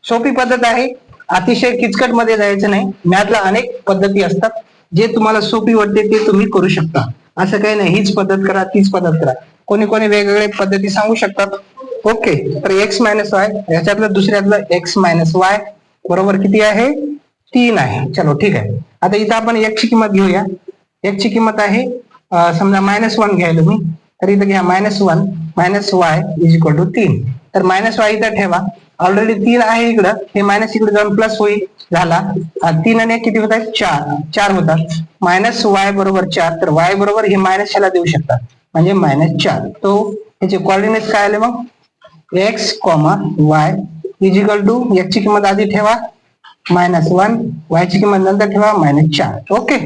[SPEAKER 1] सोपी पद्धत आहे. अतिशय किचकट मध्ये जायचं नाही. मॅथला अनेक पद्धती असतात जे तुम्हाला सोपी वाटते ते तुम्ही करू शकता. असं काही नाही हीच पद्धत करा तीच पद्धत करा. कोणी कोणी वेगवेगळे पद्धती सांगू शकतात. ओके तर एक्स मायनस वाय ह्याच्यातलं दुसऱ्यातलं एक्स मायनस वाय बरोबर किती आहे 3 आहे. चलो ठीक आहे. आता इथं आपण एक्स ची किंमत घेऊया. एक्स ची किंमत आहे समजा -1 घ्यायला मी तर इथं घ्या -1 minus y is equal to 3. तर मायनस वाय इथं ठेवा. ऑलरेडी 3 आहे इकडं हे मायनस इकडे जाऊन प्लस होईल झाला 3 आणि 1 किती होतात 4 होतात. मायनस वाय बरोबर 4 तर वाय बरोबर हे मायनस ह्याला देऊ शकतात म्हणजे -4. तो ह्याचे कोऑर्डिनेट काय आले मग x y is equal to x ची किंमत आधी ठेवा -1 वाय ची किंमत नंतर ठेवा -4. ओके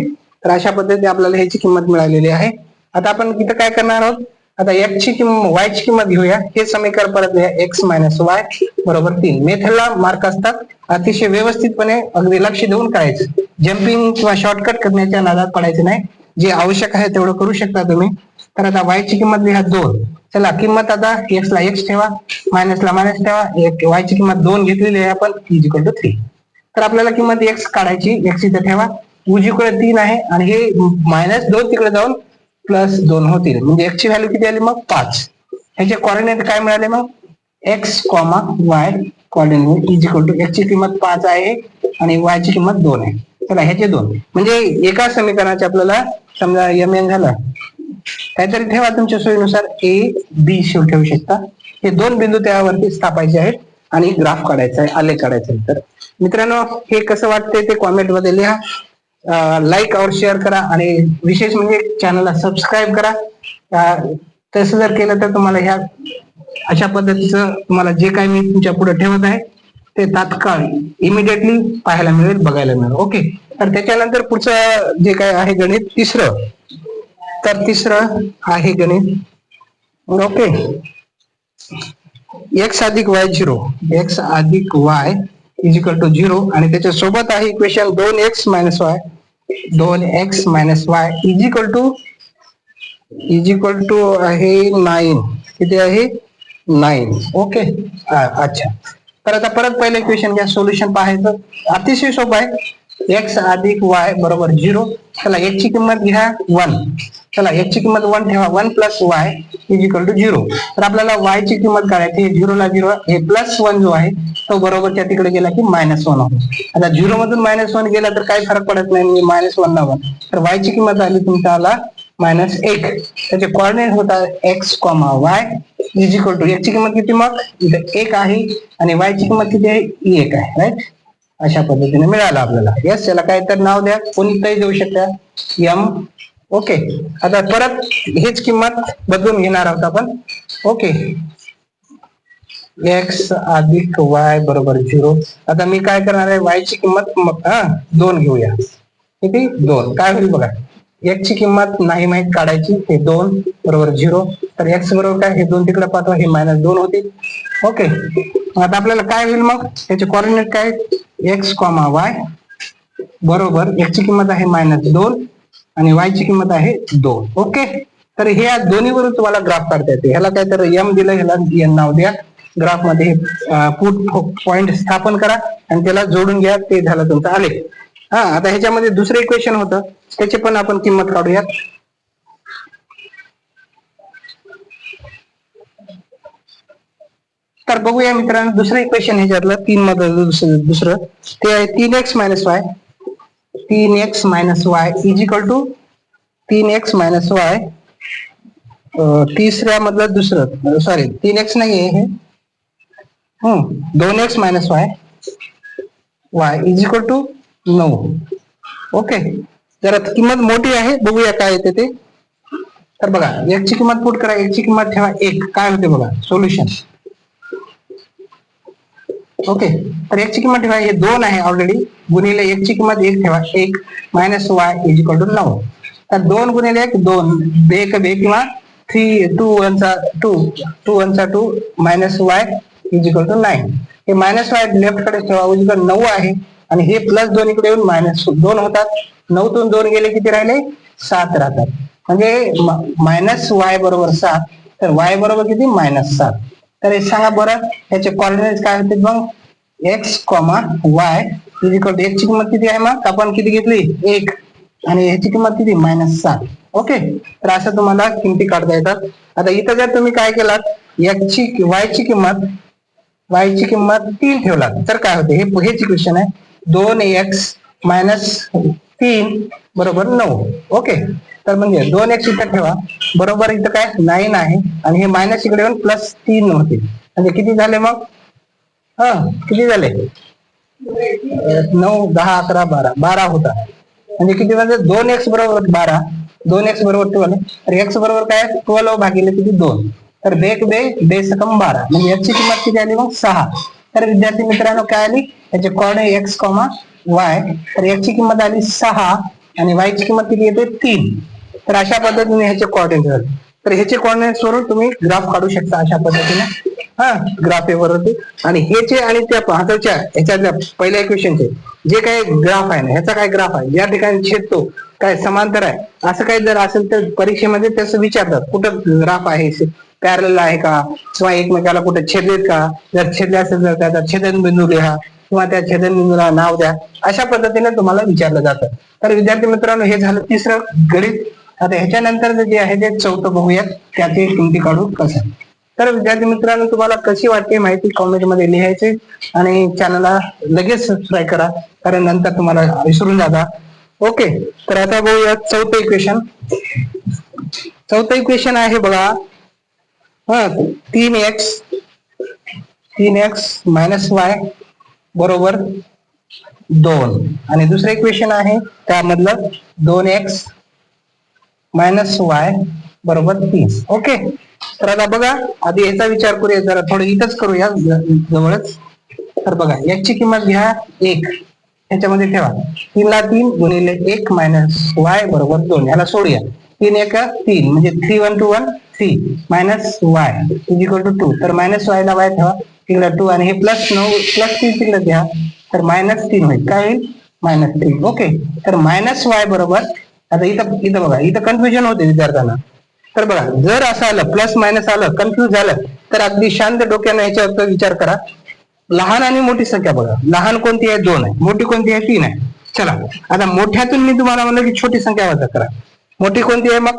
[SPEAKER 1] तर अशा पद्धतीने आपल्याला ह्याची किंमत मिळालेली आहे. आता आपण इथं काय करणार आहोत आता एक्स ची किंमत वाय ची किंमत घेऊया. हे समीकरण परत लिहा एक्स मायनस वाय बरोबर 3. मेथडला मार्क असतात. अतिशय व्यवस्थितपणे अगदी लक्ष देऊन करायचं. जम्पिंग किंवा शॉर्टकट करण्याच्या नादात पडायचं नाही. जे आवश्यक आहे तेवढं करू शकता तुम्ही. तर आता वाय ची किंमत लिहा 2. चला किंमत आता एक्स ला एक्स ठेवा मायनसला मायनस ठेवा वाय ची किंमत 2 घेतलेली आहे आपण इज इक्वल टू 3. तर आपल्याला किंमत एक्स काढायची. एक्स इथं ठेवा उजवीकडे 3 आहे आणि हे -2 तिकडे जाऊन +2 होतील म्हणजे एक्स ची व्हॅल्यू किती आली मग 5. ह्याचे कोऑर्डिनेट काय मिळाले मग x y coordinate is equal to x ची किंमत 5 आहे आणि वाय ची किंमत 2 आहे. चला ह्याचे 2 म्हणजे एका समीकरणाचे आपल्याला समजा एम एन झालं काहीतरी ठेवा तुमच्या सोयीनुसार ए बी शेव ठेवू शकता. हे दोन बिंदू त्यावरती स्थापायचे आहेत आणि ग्राफ काढायचा आहे आलेख काढायचा आहे. तर मित्रांनो हे कसं वाटतंय ते कॉमेंट मध्ये लिहा. लाईक और शेअर करा आणि विशेष म्हणजे चॅनलला सबस्क्राईब करा. तसं जर केलं तर तुम्हाला ह्या अशा पद्धतीचं तुम्हाला जे काही मी तुमच्या पुढे ठेवत आहे ते तात्काळ इमिडिएटली पाहायला मिळेल बघायला मिळेल. ओके तर त्याच्यानंतर पुढचं जे काय आहे गणित तिसरं आहे गणित. ओके एक्स अधिक वाय 0 एक्स अधिक वाय इज इक्वल टू 0 आणि त्याच्या सोबत आहे equation 2x minus y is equal to आहे 9. किती आहे 9. ओके अच्छा तर आता परत पहिलं इक्वेशन घ्या. सोल्युशन पाहायचं अतिशय सोपं आहे. एक्स अधिक वाय बरोबर 0. चला एक्स ची किंमत घ्या 1. चला एक्स ची किंमत 1 ठेवा 1 plus y is equal to 0. तर आपल्याला वाय ची किंमत काढायची 0 ला 0 हे +1 जो आहे तो बरोबरच्या तिकडे गेला की -1 होतो. आता 0 मधून -1 गेला तर काही फरक पडत नाही म्हणजे -1 ला 1. तर वाय ची किंमत आली तुमच्याला -1. त्याचे कोऑर्डिनेट होतात x y is equal to x ची किंमत किती मग इथे 1 आहे आणि वाय ची किंमत किती आहे 1 आहे राईट. अशा पद्धतीने मिळालं आपल्याला. यस याला काय तर नाव द्या कोणीतरी देऊ शकता एम. ओके आता परत हेच किंमत बदलून घेणार आहोत आपण. ओके एक्स अधिक वाय बरोबर 0. आता मी काय करणार आहे वाय ची किंमत 2 घेऊया. किती 2 काय होईल बघा एक्स ची किंमत नाही माहित काढायची हे 2 बरोबर 0. तर एक्स बरोबर काय हे 2 तिकडे पाठवा हे -2 होतील. ओके आता आपल्याला काय होईल मग त्याचे कोऑर्डिनेट काय एक्स वाय बरोबर एक्स ची किंमत आहे -2 आणि वाय ची किंमत आहे 2. ओके तर हे या दोन्हीवरून तुम्हाला ग्राफ काढता येते. ह्याला काय तर एम दिलं ह्याला एन नाव द्या. ग्राफ मध्ये पुट पॉइंट स्थापन करा आणि त्याला जोडून घ्या. ते झालं तुमचं आलेख. आता ह्याच्यामध्ये दुसरं इक्वेशन होतं त्याची पण आपण किंमत काढूयात. तर बघूया मित्रांनो, दुसरं इक्वेशन ह्याच्यातलं 3 मधलं दुसरं ते आहे 3x minus y. 3x minus y is equal to 3x minus y. तिसऱ्या मधलं दुसरं, सॉरी 3x नाही आहे हे, 2x minus y y is equal to 9. Okay, जरा किंमत मोठी आहे, बघूया काय येते ते. तर बघा, x ची किंमत पुट करा, x ची किंमत ठेवा 1, काय होते बघा सोल्युशन. ओके, तर x ची किंमत ठेवा, हे 2 आहे ऑलरेडी, गुणिले x ची किंमत 1 ठेवा, 1 minus y is equal to 9. तर 2 गुणिले 1 2, 1 2 किंवा 3 2 1चा 2 2 1चा 2 minus y is equal to 9. हे मायनस वाय लेफ्ट कडे ठेवा, उजवीकडे 9 आहे आणि हे प्लस 2 इकडे येऊन मायनस 2 होतात. 9 तून 2 गेले किती राहिले? 7 राहतात. म्हणजे मायनस वाय बरोबर 7, तर वाय बरोबर किती? मायनस 7. तर हे सांगा बरं, याचे कॉर्डिनेट्स काय होते मग? X comma y is equal to, x ची किंमत किती आहे मग? आपण किती घेतली? 1, आणि ह्याची किंमत किती? मायनस 7. ओके, तर असं तुम्हाला किमती काढता येतात. आता इथं जर तुम्ही काय केलात, वाय ची किंमत 3 ठेवलात तर काय होते? हेच इक्वेशन आहे, 2x मायनस 3 बरोबर 9. ओके, तर म्हणजे 2x इथं ठेवा, बरोबर इथं काय 9 आहे, आणि हे मायनस इकडे येऊन प्लस 3 होते, म्हणजे किती झाले मग? किती झाले? 9 10 11 12 होता, म्हणजे किती म्हणजे 2x बरोबर 12, 2x बरोबर 12, तर x बरोबर काय? 12 भागिले किती? 2, तर बेसकम 12, म्हणजे याची किंमत किती आली मग? 6. तर विद्यार्थी मित्रांनो काय आली? याचे कोऑर्डिनेट x, y, तर x ची किंमत आली 6 आणि y ची किंमत किती येते? 3. तर अशा पद्धतीने ह्याचे कोऑर्डिनेट झाले. तर ह्याचे कोऑर्डिनेट्स वरून तुम्ही ग्राफ काढू शकता अशा पद्धतीने, ग्राफ वरती. आणि ह्याचे आणि त्या हाताच्या ह्याच्यातल्या पहिल्या इक्वेशनचे जे काही ग्राफ आहे ना, ह्याचा काय ग्राफ आहे, या ठिकाणी छेदतो काय समांतर आहे, असं काही जर असेल तर परीक्षेमध्ये तसं विचारतात, कुठं ग्राफ आहे, पॅरल आहे का, किंवा एकमेकाला कुठे छेदलेत का, जर छेदले असेल तर त्याचा छेदनबिंदू लिहा किंवा त्या छेदनबिंदूला नाव द्या, अशा पद्धतीने तुम्हाला विचारलं जातं. तर विद्यार्थी मित्रांनो, हे झालं तिसरं गणित. आता ह्याच्यानंतर जे आहे ते चौथं बघूयात, त्याचे किमती काढू कसं. तर विद्यार्थी मित्रांनो, तुम्हाला कशी वाटते माहिती कॉमेंट मध्ये लिहायचे, आणि चॅनलला लगेच सबस्क्राईब करा, कारण नंतर तुम्हाला विसरून जाता. ओके, तर आता बघूया चौथं इक्वेशन. चौथं इक्वेशन आहे बघा, 3x मायनस वाय बरोबर 2, आणि दुसरं इक्वेशन आहे त्यामधलं 2x मायनस वाय बरोबर 3. ओके, तर आता बघा, आधी याचा विचार करूया, जरा थोडं इथंच करूया जवळच. तर बघा, याची किंमत घ्या 1, ह्याच्यामध्ये ठेवा, 3 ला 3 गुणिले 1 मायनस वाय बरोबर 2, ह्याला सोडूया. 3 1 3, म्हणजे 3 1 2 1 3 minus y is equal to 2, तर मायनस वाय ला वाय ठेवा, तिकडे 2, आणि हे प्लस 9 प्लस 3 तिकडे घ्या, तर मायनस 3 होईल. काय होईल? मायनस 3. ओके, तर मायनस वाय बरोबर, आता इथं बघा, इथं कन्फ्युजन होते विद्यार्थ्यांना. तर बघा, जर असं आलं प्लस मायनस आलं, कन्फ्युज झालं, तर अगदी शांत डोक्याने याच्यावर विचार करा. लहान आणि मोठी संख्या बघा, लहान कोणती आहे? 2 आहे, मोठी कोणती आहे? 3 आहे. चला, आता मोठ्यातून मी तुम्हाला म्हणलं की छोटी संख्या वजा करा. मोठी कोणती आहे मग?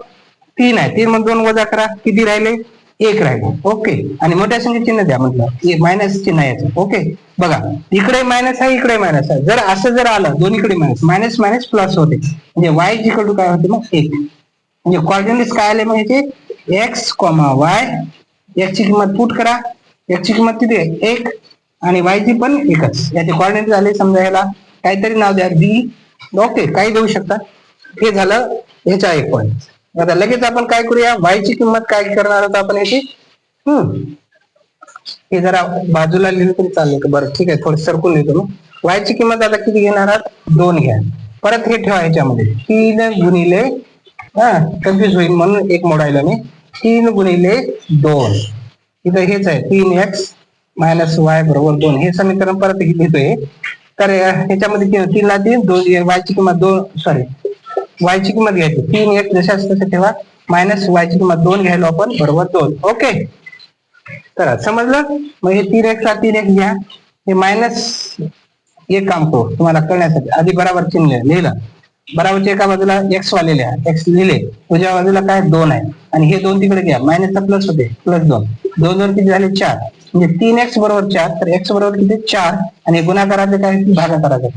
[SPEAKER 1] 3 आहे, 3 मग 2 वजा करा, किती राहिले? 1 राहिले. ओके, आणि मोठ्या संख्येचे चिन्ह द्या म्हटलं, मायनस चिन्ह याचं. ओके, बघा, इकडे मायनस आहे, इकडे मायनस आहे, जर असं जर आलं दोन्हीकडे मायनस, मायनस मायनस प्लस होते, म्हणजे वाय इक्वल टू काय होते मग? 1. म्हणजे कॉर्डिनेट्स काय आले मग याचे? एक्स कॉमा वाय, एक्स ची किंमत पुट करा, एक्स ची किंमत किती आहे? 1, आणि वाय ची पण 1च. याचे कॉर्डिनेट झाले, समजा याला काहीतरी नाव द्या, बी. ओके, काही देऊ शकता. हे झालं ह्याचा एक पॉईंट. आता लगेच आपण काय करूया, वाय ची किंमत काय करणार आहोत आपण याची, हे जरा बाजूला लिहिलं तरी चालेल. बरं ठीक आहे, थोडं सरकून लिहितो मी. वाय ची किंमत आता किती घेणार आहात? 2 घ्या. परत हे ठेवा ह्याच्यामध्ये, 3 गुणिले, कन्फ्युज होईल म्हणून एक मोडायला मी, 3 गुणिले 2, इथं हेच आहे 3x मायनस वाय बरोबर 2, हे समीकरण परत लिहितोय. तर ह्याच्यामध्ये 3 ला 3 2, वाय ची किंमत 2, सॉरी वाय ची किंमत घ्यायची 3x जशाच तसे ठेवा, मायनस वाय ची किंमत 2 घ्यायला आपण बरोबर 2. ओके, तर समजलं. मग हे 3x ला 3x घ्या, हे मायनस, एक काम करू तुम्हाला कळण्यासाठी, आधी बरोबर चिन्ह लिहिलं, बराबरच्या एका बाजूला एक्स वाले लिहा, एक्स लिहिले, उजव्या बाजूला काय 2 आहे आणि हे 2 तिकडे घ्या, मायनसचा प्लस होते, +2, 2 2 किती झाले 4, म्हणजे 3x बरोबर 4, तर x बरोबर किती 4 आणि गुणाकाराचे काय भागाकाराचे.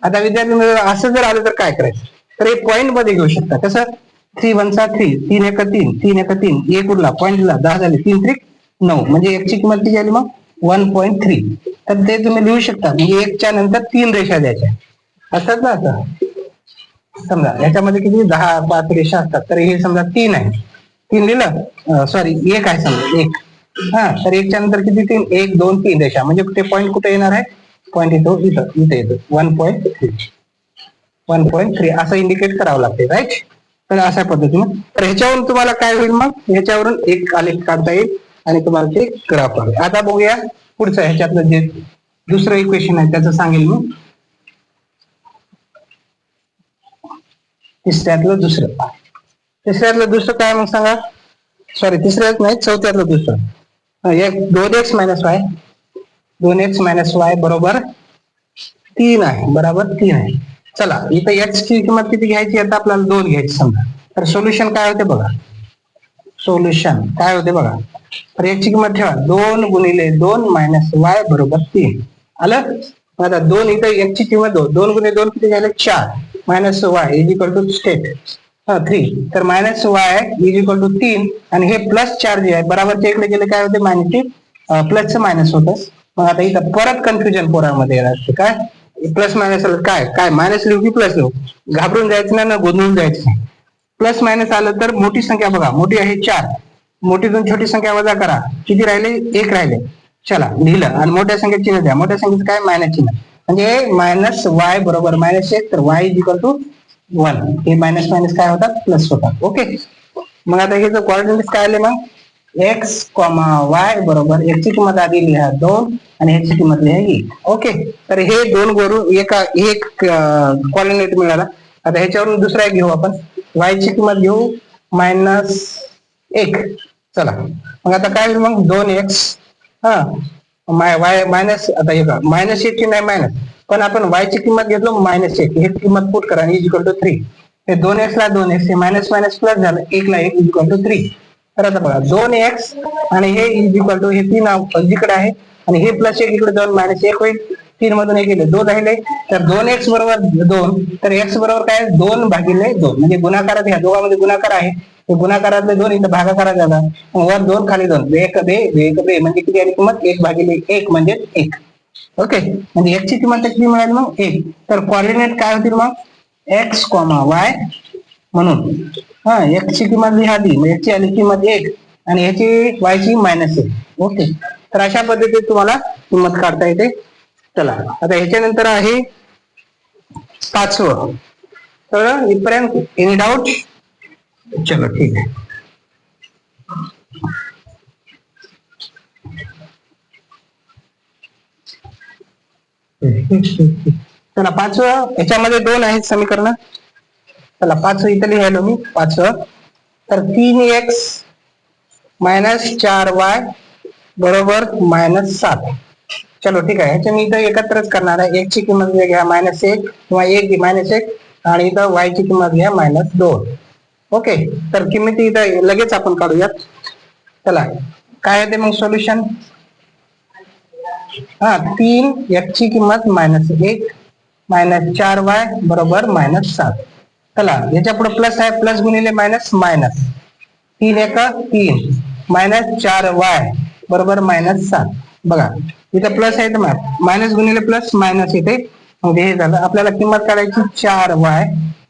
[SPEAKER 1] आता विद्यार्थी असं जर आलं तर काय करायचं, तर हे पॉईंट मध्ये घेऊ शकता. कसं 3 1 3, 3 1 3, 3 1 3, एक उरला पॉईंट दिला 10 झाले, 3 3 9, म्हणजे x ची किंमत किती झाली मग 1.3. तर ते तुम्ही लिहू शकता, म्हणजे 1 च्या नंतर 3 रेषा द्यायच्या असतात ना. आता समजा याच्यामध्ये किती 10 5 रेषा असतात, तर हे समजा 3 आहे, 3 लिहिलं, सॉरी 1 आहे समजा 1, हा, तर 1 च्या नंतर किती 3, 1 2 3 रेषा, म्हणजे ते पॉईंट कुठे येणार आहे, पॉईंट येतो इथं, इथे येतो 1.3, 1.3 असं इंडिकेट करावं लागते, राईट. तर अशा पद्धतीने, तर ह्याच्यावरून तुम्हाला काय होईल मग, ह्याच्यावरून एक आलेख काढता येईल आणि तुम्हाला ते ग्राफ आहे. आता बघूया पुढचं, ह्याच्यातलं जे दुसरं इक्वेशन आहे त्याचं सांगेल मी. तिसऱ्यातलं दुसरं काय मग सांगा, सॉरी तिसऱ्यात नाही, चौथ्यातलं दुसरं. 2x minus Y, 2x minus Y बरोबर 3 आहे, बरोबर 3 आहे. चला इथं x ची किंमत किती घ्यायची, आता आपल्याला 2 घ्यायची समजा. तर सोल्युशन काय होते बघा, सोल्युशन काय होते बघा, तर x ची किंमत ठेवा 2 गुणिले 2 मायनस वाय बरोबर 3 आलं. आता 2 इथं x ची किंमत 2 गुणिले 2 किती झाले 4, minus y is equal to state 3, तर minus y is equal to 3 आणि हे प्लस 4 जे आहे बराबरच्या इकडे गेले काय होते मायनस, प्लसचं मायनस होतं. मग आता इथं परत कन्फ्युजन पोरामध्ये येणार असते, काय प्लस मायनस काय काय मायनस लिहू की प्लस लिहू, घाबरून जायचं नाही ना, गोंधळून जायचं नाही. प्लस मायनस आलं तर मोठी संख्या बघा, मोठी आहे 4, मोठीतून छोटी संख्या वजा करा, किती राहिले 1 राहिले, चला लिहिलं, आणि मोठ्या संख्येत चिन्ह द्या, मोठ्या संख्येचं काय मायनस चिन्ह, म्हणजे मायनस वाय बरोबर -1, तर वाय इज इक्वल टू 1, हे मायनस मायनस काय होतात प्लस होतात. ओके, मग आता हे जर कोऑर्डिनेट्स काय आले मग x, y बरोबर x ची किंमत आधी लिहा 2 आणि ह्याची किंमत लिहा 1. ओके, तर हे 2 वरून एक कोऑर्डिनेट मिळाला. आता ह्याच्यावरून दुसरा एक घेऊ आपण, y ची किंमत घेऊ -1. चला मग आता काय होईल मग 2x, हा वाय मायनस, आता हे का -1 ची नाही मायनस, पण आपण y ची किंमत घेतलो -1, हे किंमत पुट करा इज इक्वल टू 3, हे 2x ला 2x, हे मायनस मायनस प्लस झालं, 1 ला 1 इज इक्वल टू 3. तर आता बघा 2x आणि हे इज इक्वल टू, हे 3 जिकडे आहे आणि हे प्लस 1 इकडे जाऊन -1 होईल, 3 मधून 1 गेले 2 राहिले, तर 2x बरोबर 2, तर x बरोबर काय 2 भागिले 2, म्हणजे गुणाकारात ह्या दोघांमध्ये गुणाकार आहे, गुणाकारातले 2 इथं भागाकारात झाला, वर 2 खाली 2, एक बे म्हणजे किती आली किंमत 1 भागिले 1 म्हणजे 1. ओके, म्हणजे x ची किंमत किती मिळाली मग 1. तर कोऑर्डिनेट काय होतील मग x, y म्हणून, हा x ची किंमत लिहा आधी, मग x ची आली किंमत 1 आणि ह्याची y ची -1. ओके, तर अशा पद्धतीने तुम्हाला किंमत काढता येते. चला आता ह्याच्यानंतर आहे 5वं, तर इथपर्यंत एनी डाऊट, चलो ठीक आहे. चला 5वं, याच्यामध्ये 2 आहेत समीकरण. चला 5वं इथं लिहायलो मी 5वं, तर 3x मायनस 4y बरोबर -7. चलो ठीक आहे, ह्याच्या मी इथं एकत्रच करणार आहे, x ची किंमत घ्या -1 किंवा 1 -1 आणि इथं y ची किंमत घ्या -2. ओके, तर किंमती इथं लगेच आपण काढूयात. चला काय येते मग सोल्युशन, हा 3x ची किंमत -1 -4y बरोबर -7. चला याच्या पुढे प्लस आहे, प्लस गुणिले मायनस मायनस, 3 1 3 -4y बरोबर -7. बघा इथे प्लस आहे तर मायनस गुणिले प्लस मायनस इथे, मग हे झालं. आपल्याला किंमत काढायची 4y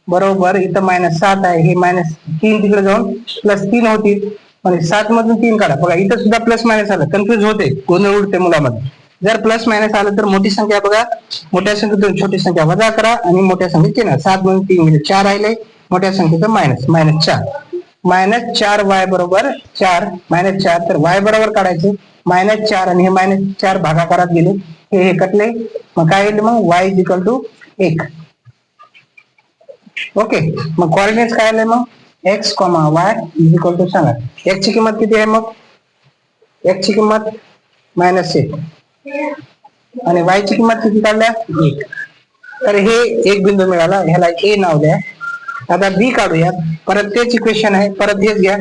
[SPEAKER 1] बरोबर, इथं -7 आहे, हे -3 तिकडे जाऊन +3 होतील, म्हणजे 7 मधून 3 काढा. बघा इथं सुद्धा प्लस मायनस आलं, कन्फ्युज होते, गोंधळ उडते मुलामध्ये. जर प्लस मायनस आलं तर मोठी संख्या बघा, मोठ्या संख्येतून छोटी संख्या वजा करा आणि मोठ्या संख्येत 7 मधून 3 म्हणजे 4 राहिले, मोठ्या संख्येचं -4, -4y बरोबर 4 -4, तर y बरोबर काढायचे -4 आणि हे -4 भागाकारात गेले, हे कटले, मग काय येईल मग y is equal to 1. Okay, मग कोऑर्डिनेट्स काय आले मग x, y is equal to, सांगा x ची किंमत किती आहे, मग x ची किंमत -1 आणि y ची किंमत किती काढल्या 1. तर हे एक बिंदू मिळाला, ह्याला ए नाव द्या. आता बी काढूया, परत तेच इक्वेशन आहे, परत हेच घ्या.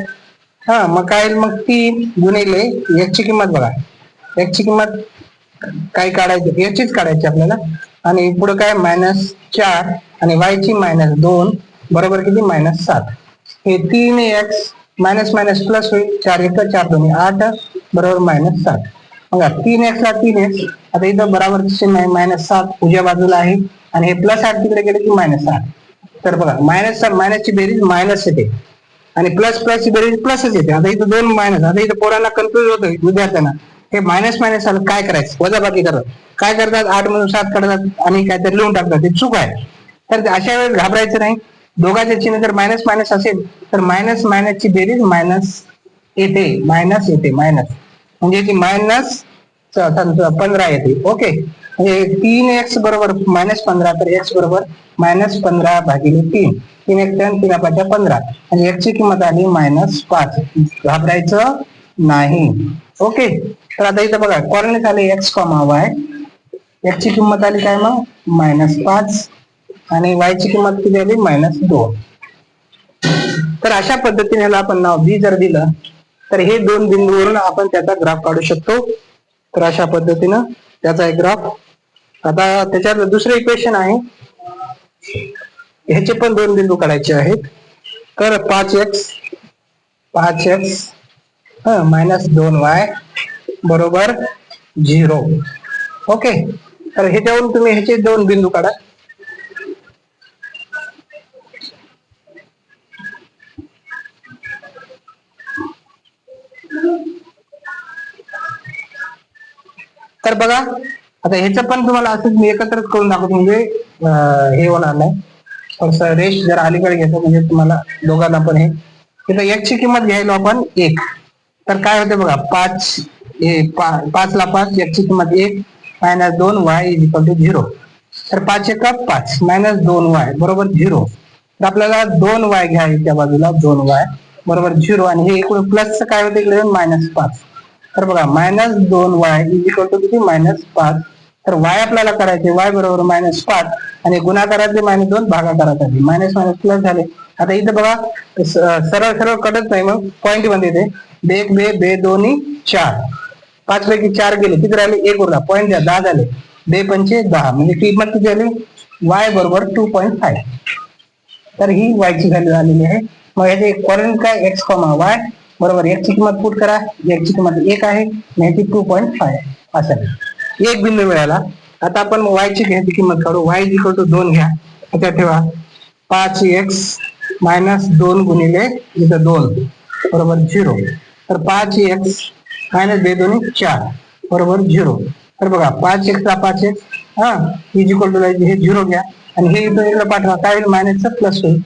[SPEAKER 1] हा मग काय, मग 3 गुणिले याची किंमत बघा, याची किंमत काय काढायची, याचीच काढायची आपल्याला. आणि पुढे काय -4 आणि y ची -2 बरोबर किती -7. हे 3x मायनस मायनस प्लस होईल, 4 1 4 2 8 बरोबर -7. बघा 3x ला 3x, आता इथं बरोबर चिन्ह आहे -7 उजव्या बाजूला आहे, आणि हे प्लस 8 तिकडे गेले की -8. तर बघा मायनसची बेरीज मायनस येते, आणि प्लस प्लस ची बेरीज प्लसच येते. आता इथं 2 मायनस, आता इथं पोरांना कन्फ्युज होतं विद्यार्थ्यांना, हे मायनस मायनस आलं काय करायचं, वजाबाकी करतात. काय करतात, 8 मधून 7 काढतात आणि काहीतरी लिहून टाकतात, ते चूक आहे. तर अशा वेळेस घाबरायचं नाही. दोघांचे चिन्ह जर मायनस मायनस असेल तर मायनस मायनसची बेरीज मायनस येते, मायनस म्हणजे ती -15 येते. ओके, म्हणजे 3x बरोबर -15, तर x बरोबर -15 भागिले 3. 3x 3×5 = 15, आणि x ची किंमत आली -5. घाबरायचं नाही. ओके, तर आता इथं बघा कॉर्डिनेट आले x, y. x ची किंमत आली काय मग -5, आणि y ची किंमत किती आली -2. तर अशा पद्धतीने ह्याला आपण नाव बी जर दिलं तर हे 2 बिंदूवरून आपण त्याचा ग्राफ काढू शकतो. तर अशा पद्धतीनं त्याचा एक ग्राफ. आता त्याच्यात दुसरं इक्वेशन आहे, ह्याचे पण 2 बिंदू काढायचे आहेत. तर 5x -2y बरोबर 0. ओके, तर ह्याच्यावरून तुम्ही ह्याचे 2 बिंदू काढा. तर बघा आता ह्याचं पण तुम्हाला असंच मी एकत्रच करून दाखवतो, म्हणजे हे होणार नाही. थोडस रेस्ट जर अलीकडे घेतो म्हणजे तुम्हाला दोघांना पण हे. तिथं x ची किंमत घ्यायला आपण 1, तर काय होते बघा 5 ला 5, x ची किंमत 1 -2y = 0. तर 5 1 5 -2y बरोबर 0. तर आपल्याला 2y घ्यायचे त्या बाजूला, 2y बरोबर 0, आणि हे इकडे प्लसचं काय होते इकडे -5. तर बघा -2y = किती -5. तर y आपल्याला करायचे, y बरोबर -5, आणि गुणाकारातले -2 भागाकारातले मायनस मायनस प्लस झाले. आता इथं बघा सरळ सरळ कडत नाही, मग पॉईंट मध्ये येते. बेक बे बे दोन्ही 4, 5 पैकी 4 गेले, किती राहिले 1 उरला, पॉईंट द्या, 10 झाले. बे पंचे 10, म्हणजे किंमत किती झाली y बरोबर 2.5. तर ही y ची व्हॅल्यू आलेली आहे. मग याचे कॉर्डिनेट काय x, y बरोबर, x ची किंमत पुट करा, x ची किंमत 1 आहे, याची 2.5 असं एक बिंदू मिळाला. आता आपण y ची घ्यायची किंमत काढू. y = 2 घ्या, त्याच्यात ठेवा 5x - 2 गुणिले इथं 2 बरोबर 0. तर 5x -2 4 बरोबर 0. तर बघा 5x ला 5x हे 0 घ्या, आणि हे इथं इकडे पाठवा, काय होईल मायनसचा प्लस होईल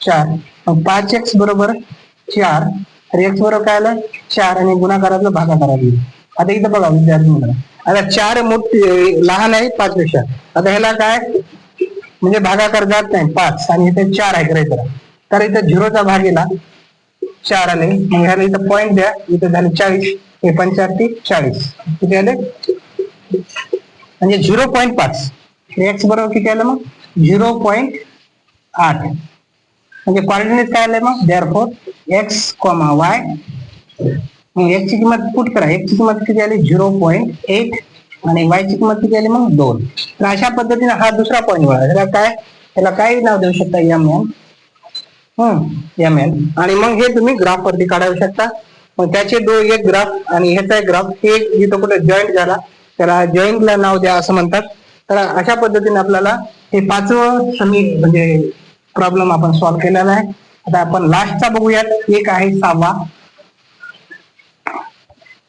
[SPEAKER 1] 4. मग 5x बरोबर 4, तर x बरोबर काय आलं 4, आणि गुणाकारातलं भागाकारात येईल. आता इथं बघा विद्यार्थी मित्र, आता 4 मोठी लहान आहे 5 पेक्षा. आता ह्याला काय म्हणजे भागाकार जात नाही 5, आणि इथे 4 आहे करायचं. तर इथं 0चा भाग गेला 4 आले, मग ह्याला इथं पॉईंट द्या, इथं झाले 40, हे 45 40 किती आले म्हणजे 0.5. x बरोबर किती आलं मग 0.8. म्हणजे कॉर्डिनेट काय आलंय मग देअरफॉर x, y. मग x ची किंमत पुट करा, x ची किंमत किती आली 0.8, आणि y ची किंमत किती आली मग 2. तर अशा पद्धतीने हा दुसरा पॉईंट मिळाला. त्याला काय नाव देऊ शकता mn, आणि मग हे तुम्ही ग्राफ वरती काढू शकता. मग त्याचे एक ग्राफ आणि ह्याचा एक ग्राफ, हे जिथं कुठे जॉईंट झाला त्याला जॉईंटला नाव द्या असं म्हणतात. तर अशा पद्धतीने आपल्याला हे 5वं म्हणजे प्रॉब्लेम आपण सॉल्व्ह केलेला आहे. आता आपण लास्टचा बघूयात, एक आहे 6वा.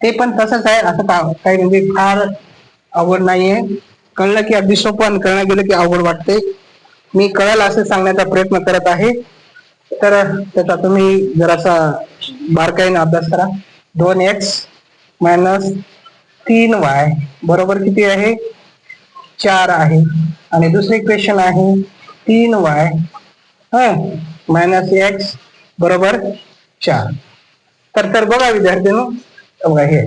[SPEAKER 1] ते पण तसंच आहे, असं काही म्हणजे फार अवघड नाहीये. कळलं की अगदी सोपं, आणि कळलं गेलं की अवघड वाटते. मी कळलं असं सांगण्याचा प्रयत्न करत आहे. तर त्याचा तुम्ही जरासा बारकाईने अभ्यास करा. 2x - 3y बरोबर किती आहे 4 आहे, आणि दुसरी इक्वेशन आहे 3y -x बरोबर 4. तर बघा विद्यार्थ्यांनो, बघा हे,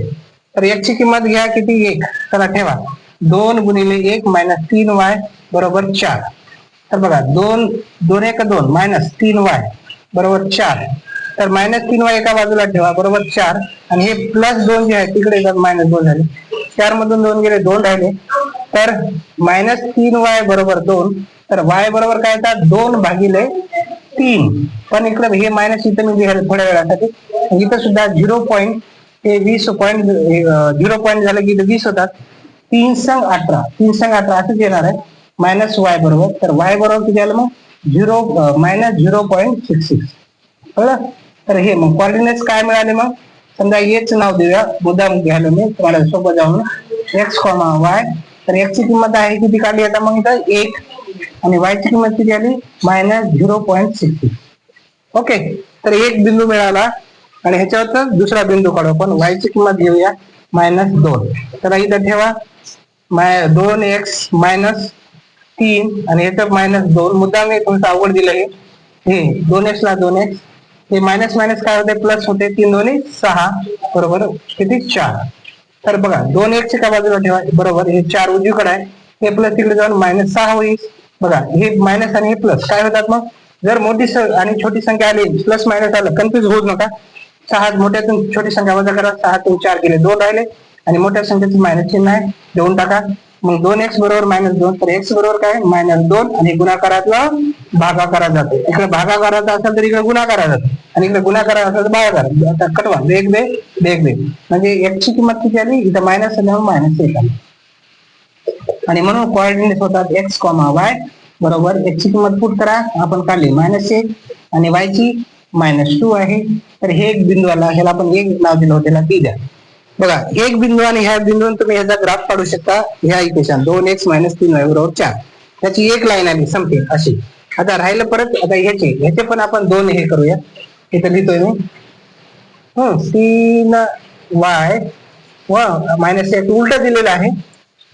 [SPEAKER 1] तर x ची किंमत घ्या किती 1, चला ठेवा 2 गुणिले 1 - 3y बरोबर 4. तर बघा 2 2 1 2 मायनस 3y बरोबर 4. तर -3y एका बाजूला ठेवा बरोबर 4 आणि हे +2 जे आहे तिकडे येतात -2 झाले. 4 मधून 2 गेले 2 राहिले. तर -3y बरोबर 2. तर y बरोबर काय येतात 2/3. पण इकडे हे मायनस इथं मी लिहायला थोड्या वेळासाठी. इथं सुद्धा 0 पॉईंट हे 20 पॉईंट 0 पॉईंट झालं की 20 होतात. 3 संग 18 3 संग 18 असंच येणार आहे -y बरोबर. तर y बरोबर किती आलं मग -0.66 कळलं. तर हे मग कोऑर्डिनेट्स काय मिळाले मग समजा हेच नाव देऊया मुद्दाम घ्यायला मी तुम्हाला सोपं जाऊन x, y. तर x ची किंमत आहे किती काढली आता मग इथं 1 आणि y ची किंमत किती आली -0.66. ओके. तर एक बिंदू मिळाला आणि ह्याच्यावर दुसरा बिंदू काढू आपण. y ची किंमत घेऊया -2. तर इथं ठेवा 2x -3 आणि ह्याचं -2. मुद्दाम मी तुमचं अवघड दिलं हे 2x ला 2x हे मायनस मायनस काय होते प्लस होते 3 दोन्ही 6 बरोबर किती 4. तर बघा 2x एका बाजूला ठेवा बरोबर हे 4 उजवीकडे आहे हे प्लस तिकडे जाऊन -6 होईल. बघा हे मायनस आणि हे प्लस काय होतात मग जर मोठी आणि छोटी संख्या आली प्लस मायनस आलं कन्फ्युज होऊ नका. 6 मोठ्यातून छोटी संख्या वजा करा 6 4 गेले 2 राहिले आणि मोठ्या संख्येचं मायनस चिन्ह आहे देऊन टाका. मग 2x बरोबर -2. तर x बरोबर काय -2 आणि गुणाकारातला भागाकारात जाते. इकडे भागाकाराचा असेल तर इकडे गुणाकारात जाते आणि इकडे गुणाकारात असेल तर भागाकारात. आता कटवा वेग म्हणजे x ची किंमत किती आली इथं मायनस -1 आली आणि म्हणून कोऑर्डिनेट्स होतात x, y बरोबर. x ची किंमत पुट करा आपण काढली -1 आणि y ची -2 आहे. तर हे एक बिंदू आला ह्याला आपण एक नाव दिलं होतं त्याला ती द्या. बघा एक बिंदू आणि ह्या बिंदून तुम्ही ह्याचा ग्राफ काढू शकता. ह्या इक्वेशन 2x -3y बरोबर 4 त्याची एक लाईन आली संपली अशी. आता राहिलं परत आता ह्याचे पण आपण दोन हे करूया. इथं लिहितोय मी 3y व -x उलट दिलेलं आहे.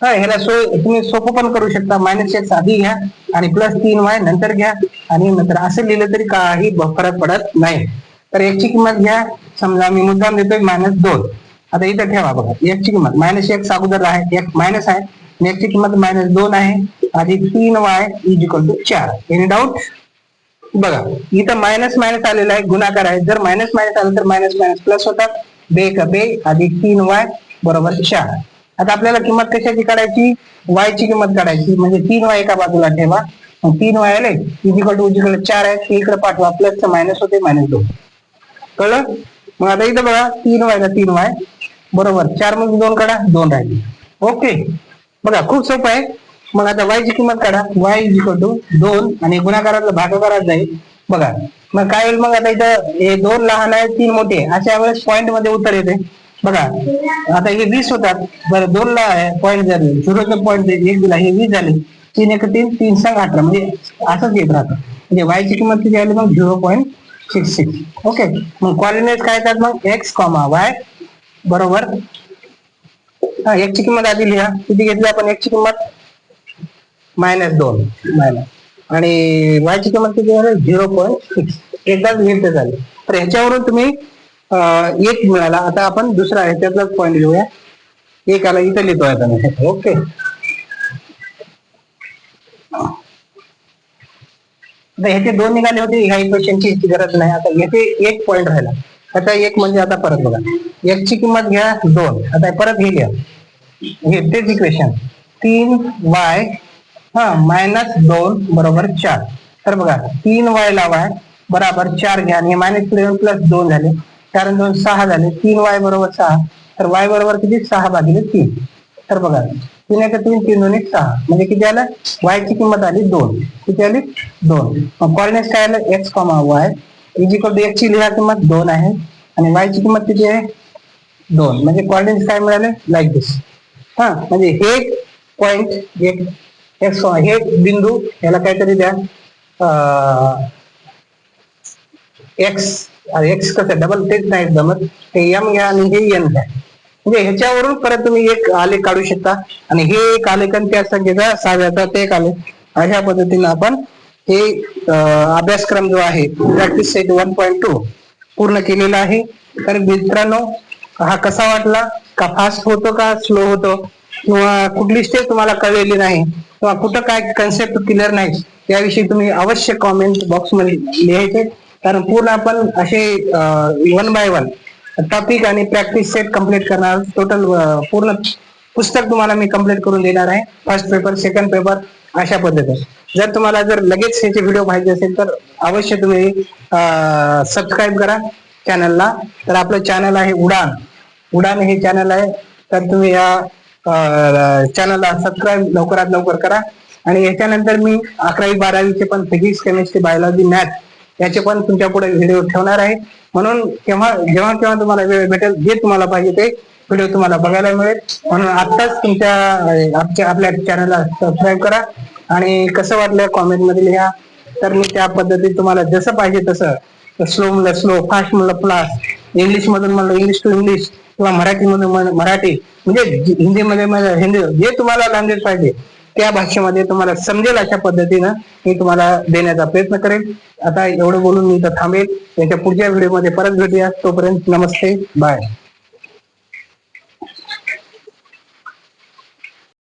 [SPEAKER 1] ह्याला तुम्ही सोपं पण करू शकता. -x आधी घ्या आणि +3y नंतर घ्या आणि नंतर असं लिहिलं तरी काही फरक पडत नाही. तर x ची किंमत घ्या समजा मी मुद्दाम देतोय -2. आता इथं ठेवा बघा x ची किंमत -x अगोदर आहे x मायनस आहे आणि x ची किंमत -2 आहे आणि 3y = 4. Any doubt. बघा इथं मायनस मायनस आलेला आहे गुणाकार आहे. जर मायनस मायनस आलं तर मायनस मायनस प्लस होतात. बे का बे अधिक 3y बरोबर 4. आता आपल्याला किंमत कशाची काढायची y ची किंमत काढायची म्हणजे 3y एका बाजूला ठेवा. 3y आले उजवीकडे 4 आहे इकडे पाठवा प्लस मायनस होते -2 कळलं. मग आता इथं बघा 3y ला 3y बरोबर 4 मध्ये 2 काढा 2 राहिले. ओके बघा खूप सोपं आहे. मग आता y ची किंमत काढा y = 2 आणि गुणाकारातला भागाकारात जाईल. बघा मग काय होईल मग आता इथं हे 2 लहान आहे 3 मोठे अशा वेळेस पॉईंट मध्ये उत्तर येते. बघा आता हे 20 होतात बरं 2 ला पॉईंट झाले 0 पॉईंट 1 दिला हे 20 झाले 3 1 3 3 संग 18 म्हणजे असंच येत राहतं. म्हणजे y ची किंमत किती आली मग 0.66. ओके मग कोऑर्डिनेट्स काय येतात मग x, y बरोबर. x ची किंमत आधी लिहा किती घेतली आपण x ची किंमत -2 आणि y ची किंमत किती झाली 0.6. एकदाच घेतलं झाले. तर ह्याच्यावरून तुम्ही एक मिळाला. आता आपण दुसरा ह्याच्यातलाच पॉईंट घेऊया. एक आला इथं लिहितोय आता मी. ओके ह्याचे 2 निघाले होते ह्या इक्वेशनची गरज नाही. आता ह्याचे एक पॉईंट राहिला. आता एक म्हणजे आता परत बघा x ची किंमत घ्या 2. आता परत हे घ्या हे तेच इक्वेशन 3y -2 बरोबर 4. तर बघा 3y ला y बरोबर 4 घ्या आणि -2 झाले 4 आणि 2 6 झाले 3y बरोबर 6. तर y बरोबर किती 6/3. तर बघा 3 1 3 3 2 1 6 म्हणजे किती आलं y ची किंमत आली 2. किती आली 2. मग कोऑर्डिनेट्स काय आलं x, y x ची लिहा किंमत 2 आहे आणि y ची किंमत किती आहे 2. म्हणजे कोऑर्डिनेट्स काय मिळाले लाईक दिस. म्हणजे हे पॉइंट एक x हे बिंदू याला काहीतरी द्या x कसं डबल तेच नाही जमत ते m घ्या आणि हे n घ्या. म्हणजे ह्याच्यावरून परत तुम्ही एक आलेख काढू शकता आणि हे एक आलेखन त्या संख्येचा 6व्याचा ते एक आलेख. अशा पद्धतीने आपण हे अभ्यासक्रम जो आहे प्रॅक्टिस सेट 1.2 पूर्ण केलेला आहे. तर मित्रांनो हा कसा वाटला का फास्ट होतो का स्लो होतो किंवा कुठली स्टेप तुम्हाला कळलेली नाही किंवा कुठं काय कन्सेप्ट क्लिअर नाही त्याविषयी तुम्ही अवश्य कॉमेंट बॉक्स मध्ये लिहायचे. कारण पूर्ण आपण असे 1 बाय 1 टॉपिक आणि प्रॅक्टिस सेट कम्प्लीट करणार. टोटल पूर्ण पुस्तक तुम्हाला मी कम्प्लीट करून देणार आहे. फर्स्ट पेपर, सेकंड पेपर अशा पद्धतीने. जर तुम्हाला जर लगेच ह्याचे व्हिडिओ पाहिजे असेल तर अवश्य तुम्ही सबस्क्राईब करा चॅनलला. तर आपलं चॅनल आहे उडान. उडान हे चॅनल आहे. तर तुम्ही या चॅनलला सबस्क्राईब लवकरात लवकर करा. आणि याच्यानंतर मी 11वी-12वीचे पण फिजिक्स, केमिस्ट्री, बायोलॉजी, मॅथ याचे पण तुमच्या पुढे व्हिडिओ ठेवणार आहे. म्हणून जेव्हा तुम्हाला वेळ भेटेल जे तुम्हाला पाहिजे ते व्हिडिओ तुम्हाला बघायला मिळेल. म्हणून आत्ताच आपल्या चॅनलला सबस्क्राईब करा आणि कसं वाटलं कॉमेंट मध्ये लिहा. तर मी त्या पद्धतीत तुम्हाला जसं पाहिजे तसं स्लो म्हणलं स्लो, फास्ट म्हणलं फास्ट, इंग्लिश मधून म्हणलं इंग्लिश टू इंग्लिश किंवा मराठी मधून मराठी म्हणजे हिंदीमध्ये हिंदी जे तुम्हाला लँग्वेज पाहिजे त्या भाषेमध्ये तुम्हाला समजेल अशा पद्धतीनं मी तुम्हाला देण्याचा प्रयत्न करेन. आता एवढं बोलून मी इथं थांबेल. याच्या पुढच्या व्हिडिओमध्ये परत भेटूया. तोपर्यंत नमस्ते, बाय.